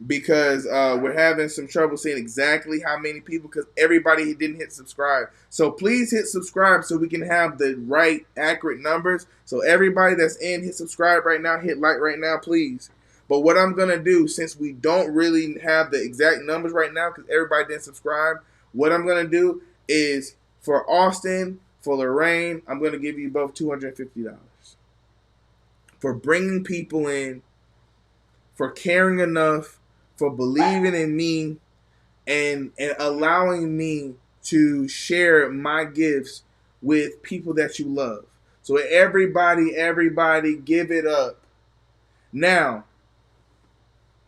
because we're having some trouble seeing exactly how many people, because everybody didn't hit subscribe. So please hit subscribe so we can have the right, accurate numbers. So everybody that's in, hit subscribe right now, hit like right now, please. But what I'm going to do, since we don't really have the exact numbers right now because everybody didn't subscribe, what I'm going to do is for Austin, for Lorraine, I'm going to give you both $250 for bringing people in, for caring enough, for believing in me, and allowing me to share my gifts with people that you love. So everybody give it up. Now,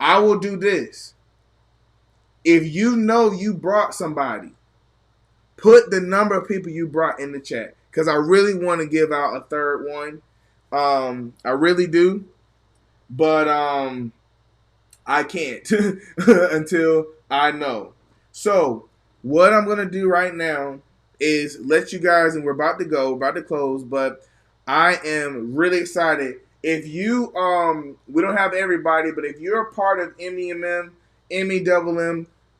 I will do this. If you know you brought somebody, put the number of people you brought in the chat, because I really want to give out a third one. I really do. But I can't until I know. So what I'm going to do right now is let you guys, and we're about to close, but I am really excited. If you, we don't have everybody, but if you're a part of MEWM,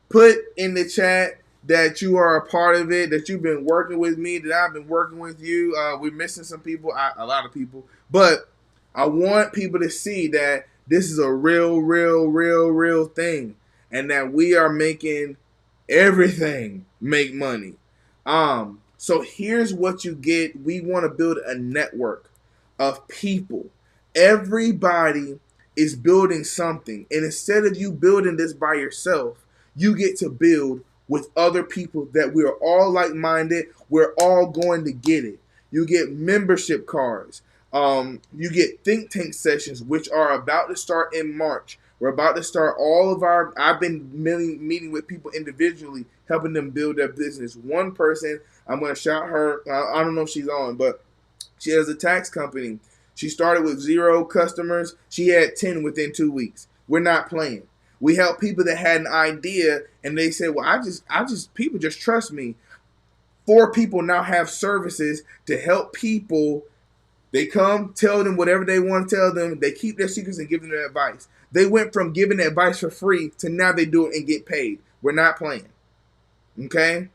put in the chat that you are a part of it, that you've been working with me, that I've been working with you. We're missing some people, a lot of people, but I want people to see that this is a real thing, and that we are making everything make money. So here's what you get. We want to build a network of people. Everybody is building something, and instead of you building this by yourself, you get to build with other people that we are all like-minded. We're all going to get it. You get membership cards. You get think tank sessions, which are about to start in March. We're about to start all of our. I've been meeting with people individually, helping them build their business. One person, I'm going to shout her. I don't know if she's on, but she has a tax company. She started with 0 customers. She had 10 within 2 weeks. We're not playing. We help people that had an idea and they said, "Well, people just trust me." 4 people now have services to help people. They come, tell them whatever they want to tell them. They keep their secrets and give them their advice. They went from giving advice for free to now they do it and get paid. We're not playing. Okay?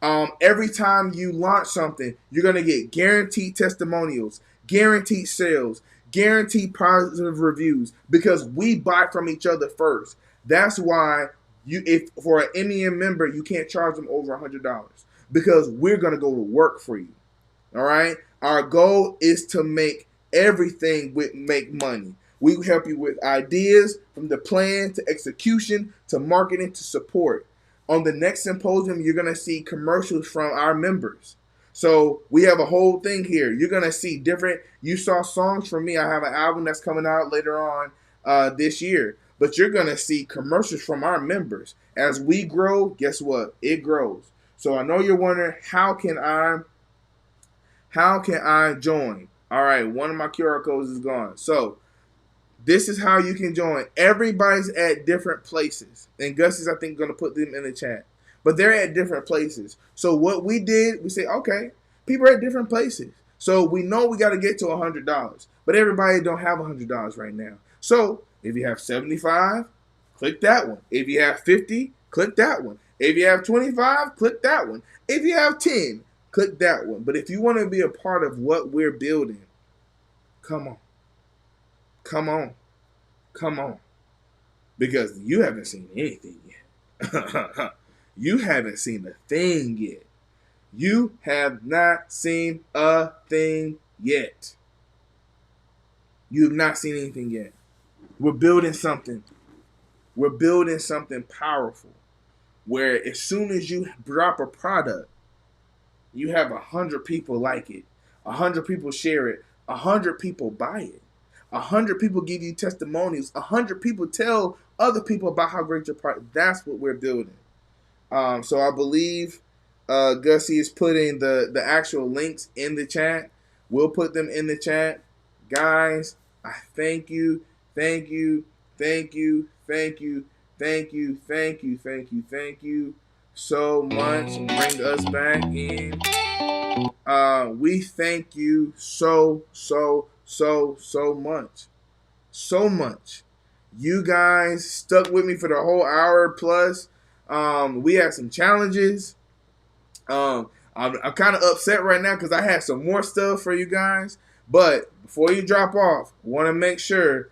Every time you launch something, you're going to get guaranteed testimonials, guaranteed sales, guaranteed positive reviews because we buy from each other first. That's why if for an MEM member, you can't charge them over $100 because we're going to go to work for you. All right. Our goal is to make everything make money. We help you with ideas from the plan to execution to marketing to support. On the next symposium, you're going to see commercials from our members. So we have a whole thing here. You're going to see different. You saw songs from me. I have an album that's coming out later on this year. But you're going to see commercials from our members. As we grow, guess what? It grows. So I know you're wondering, how can I join? All right, one of my QR codes is gone. So this is how you can join. Everybody's at different places. And Gus is, I think, going to put them in the chat. But they're at different places. So what we did, we say, okay, people are at different places. So we know we got to get to $100. But everybody don't have $100 right now. So if you have 75, click that one. If you have 50, click that one. If you have 25, click that one. If you have 10, click that one. But if you want to be a part of what we're building, come on. Come on. Come on. Because you haven't seen anything yet. You haven't seen a thing yet. You have not seen a thing yet. You have not seen anything yet. We're building something. We're building something powerful where as soon as you drop a product, you have 100 people like it, 100 people share it, 100 people buy it, 100 people give you testimonials, 100 people tell other people about how great your product. That's what we're building. So I believe Gussie is putting the actual links in the chat. We'll put them in the chat. Guys, I thank you, thank you, thank you, thank you, thank you, thank you, thank you, thank you so much. Bring us back in. We thank you so much. So much. You guys stuck with me for the whole hour plus. We had some challenges. I'm kind of upset right now because I had some more stuff for you guys. But before you drop off, want to make sure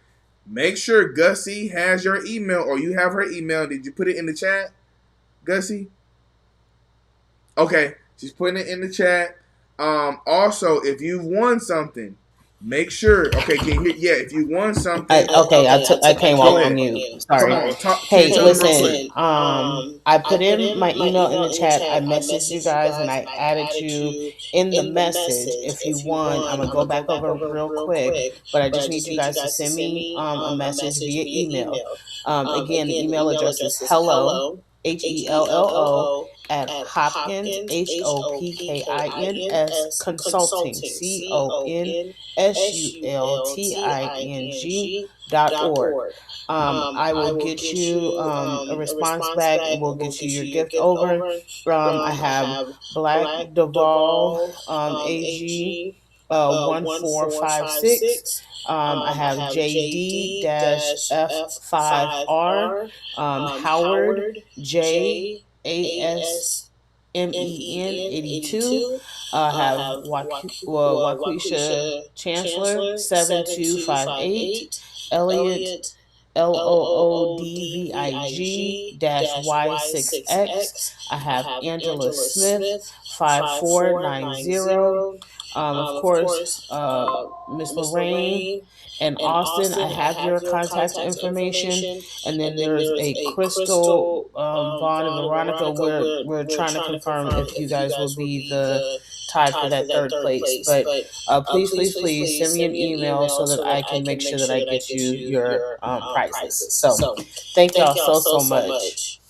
Gussie has your email or you have her email. Did you put it in the chat, Gussie? Okay, she's putting it in the chat. Also, if you've won something, make sure. Okay, can you hear? Yeah, if you won something. I came off on mute. Sorry. Come on, Hey, listen. I put in my email in the chat. I messaged you guys and I added you in the message. If you want, I'm gonna go back over real quick, but I just need you guys to send me a message via email. Again, the email address is hello HELLO at Hopkins HOPKINS Consulting CONSULTING.org. I will get you a response back and we'll get you your gift over. I have Black Duval AG 1456. I have JD F5R, Howard JASMEN 82. I have Waukesha Chancellor 7258. Elliot LOODVIG Y6X. I have Angela Smith 5490. Of course, Miss Lorraine and Austin, I have your contact information. And then there's a Crystal, Vaughn, and Veronica. We're trying to confirm if you guys will be the tied for that third place. But please send me an email so that I can make sure that I get you your prizes. So thank y'all so much.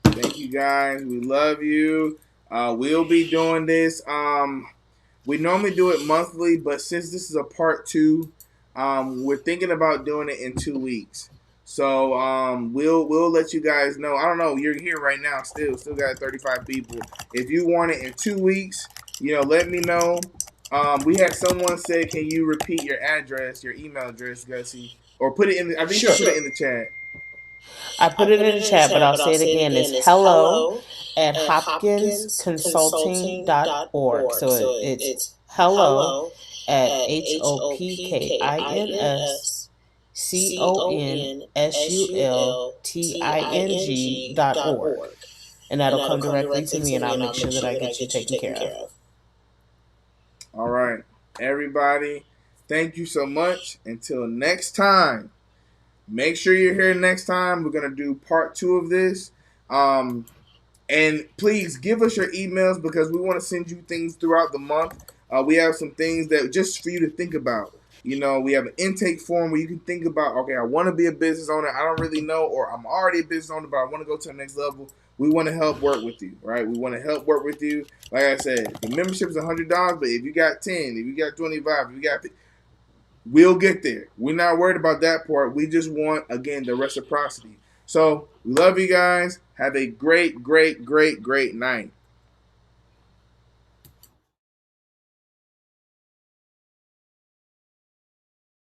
Thank you guys. We love you. We'll be doing this. We normally do it monthly, but since this is a part two, we're thinking about doing it in 2 weeks. So we'll let you guys know. I don't know. You're here right now. Still got 35 people. If you want it in 2 weeks, let me know. We had someone say, "Can you repeat your address, your email address, Gussie, or put it in? I think you put it in the chat." I put it in the chat, but I'll say it again. It's hello at hopkinsconsulting.org. So it's hello at HOPKINSCONSULTING.org. And that'll come directly to me, and I'll make sure that I get you taken care of. All right, everybody. Thank you so much. Until next time. Make sure you're here next time. We're going to do part two of this. And please give us your emails because we want to send you things throughout the month. We have some things that just for you to think about. We have an intake form where you can think about, okay, I want to be a business owner. I don't really know, or I'm already a business owner, but I want to go to the next level. We want to help work with you, right? We want to help work with you. Like I said, the membership is $100, but if you got 10, if you got 25, if you got 50, we'll get there. We're not worried about that part. We just want, again, the reciprocity. So we love you guys. Have a great, great, great, great night.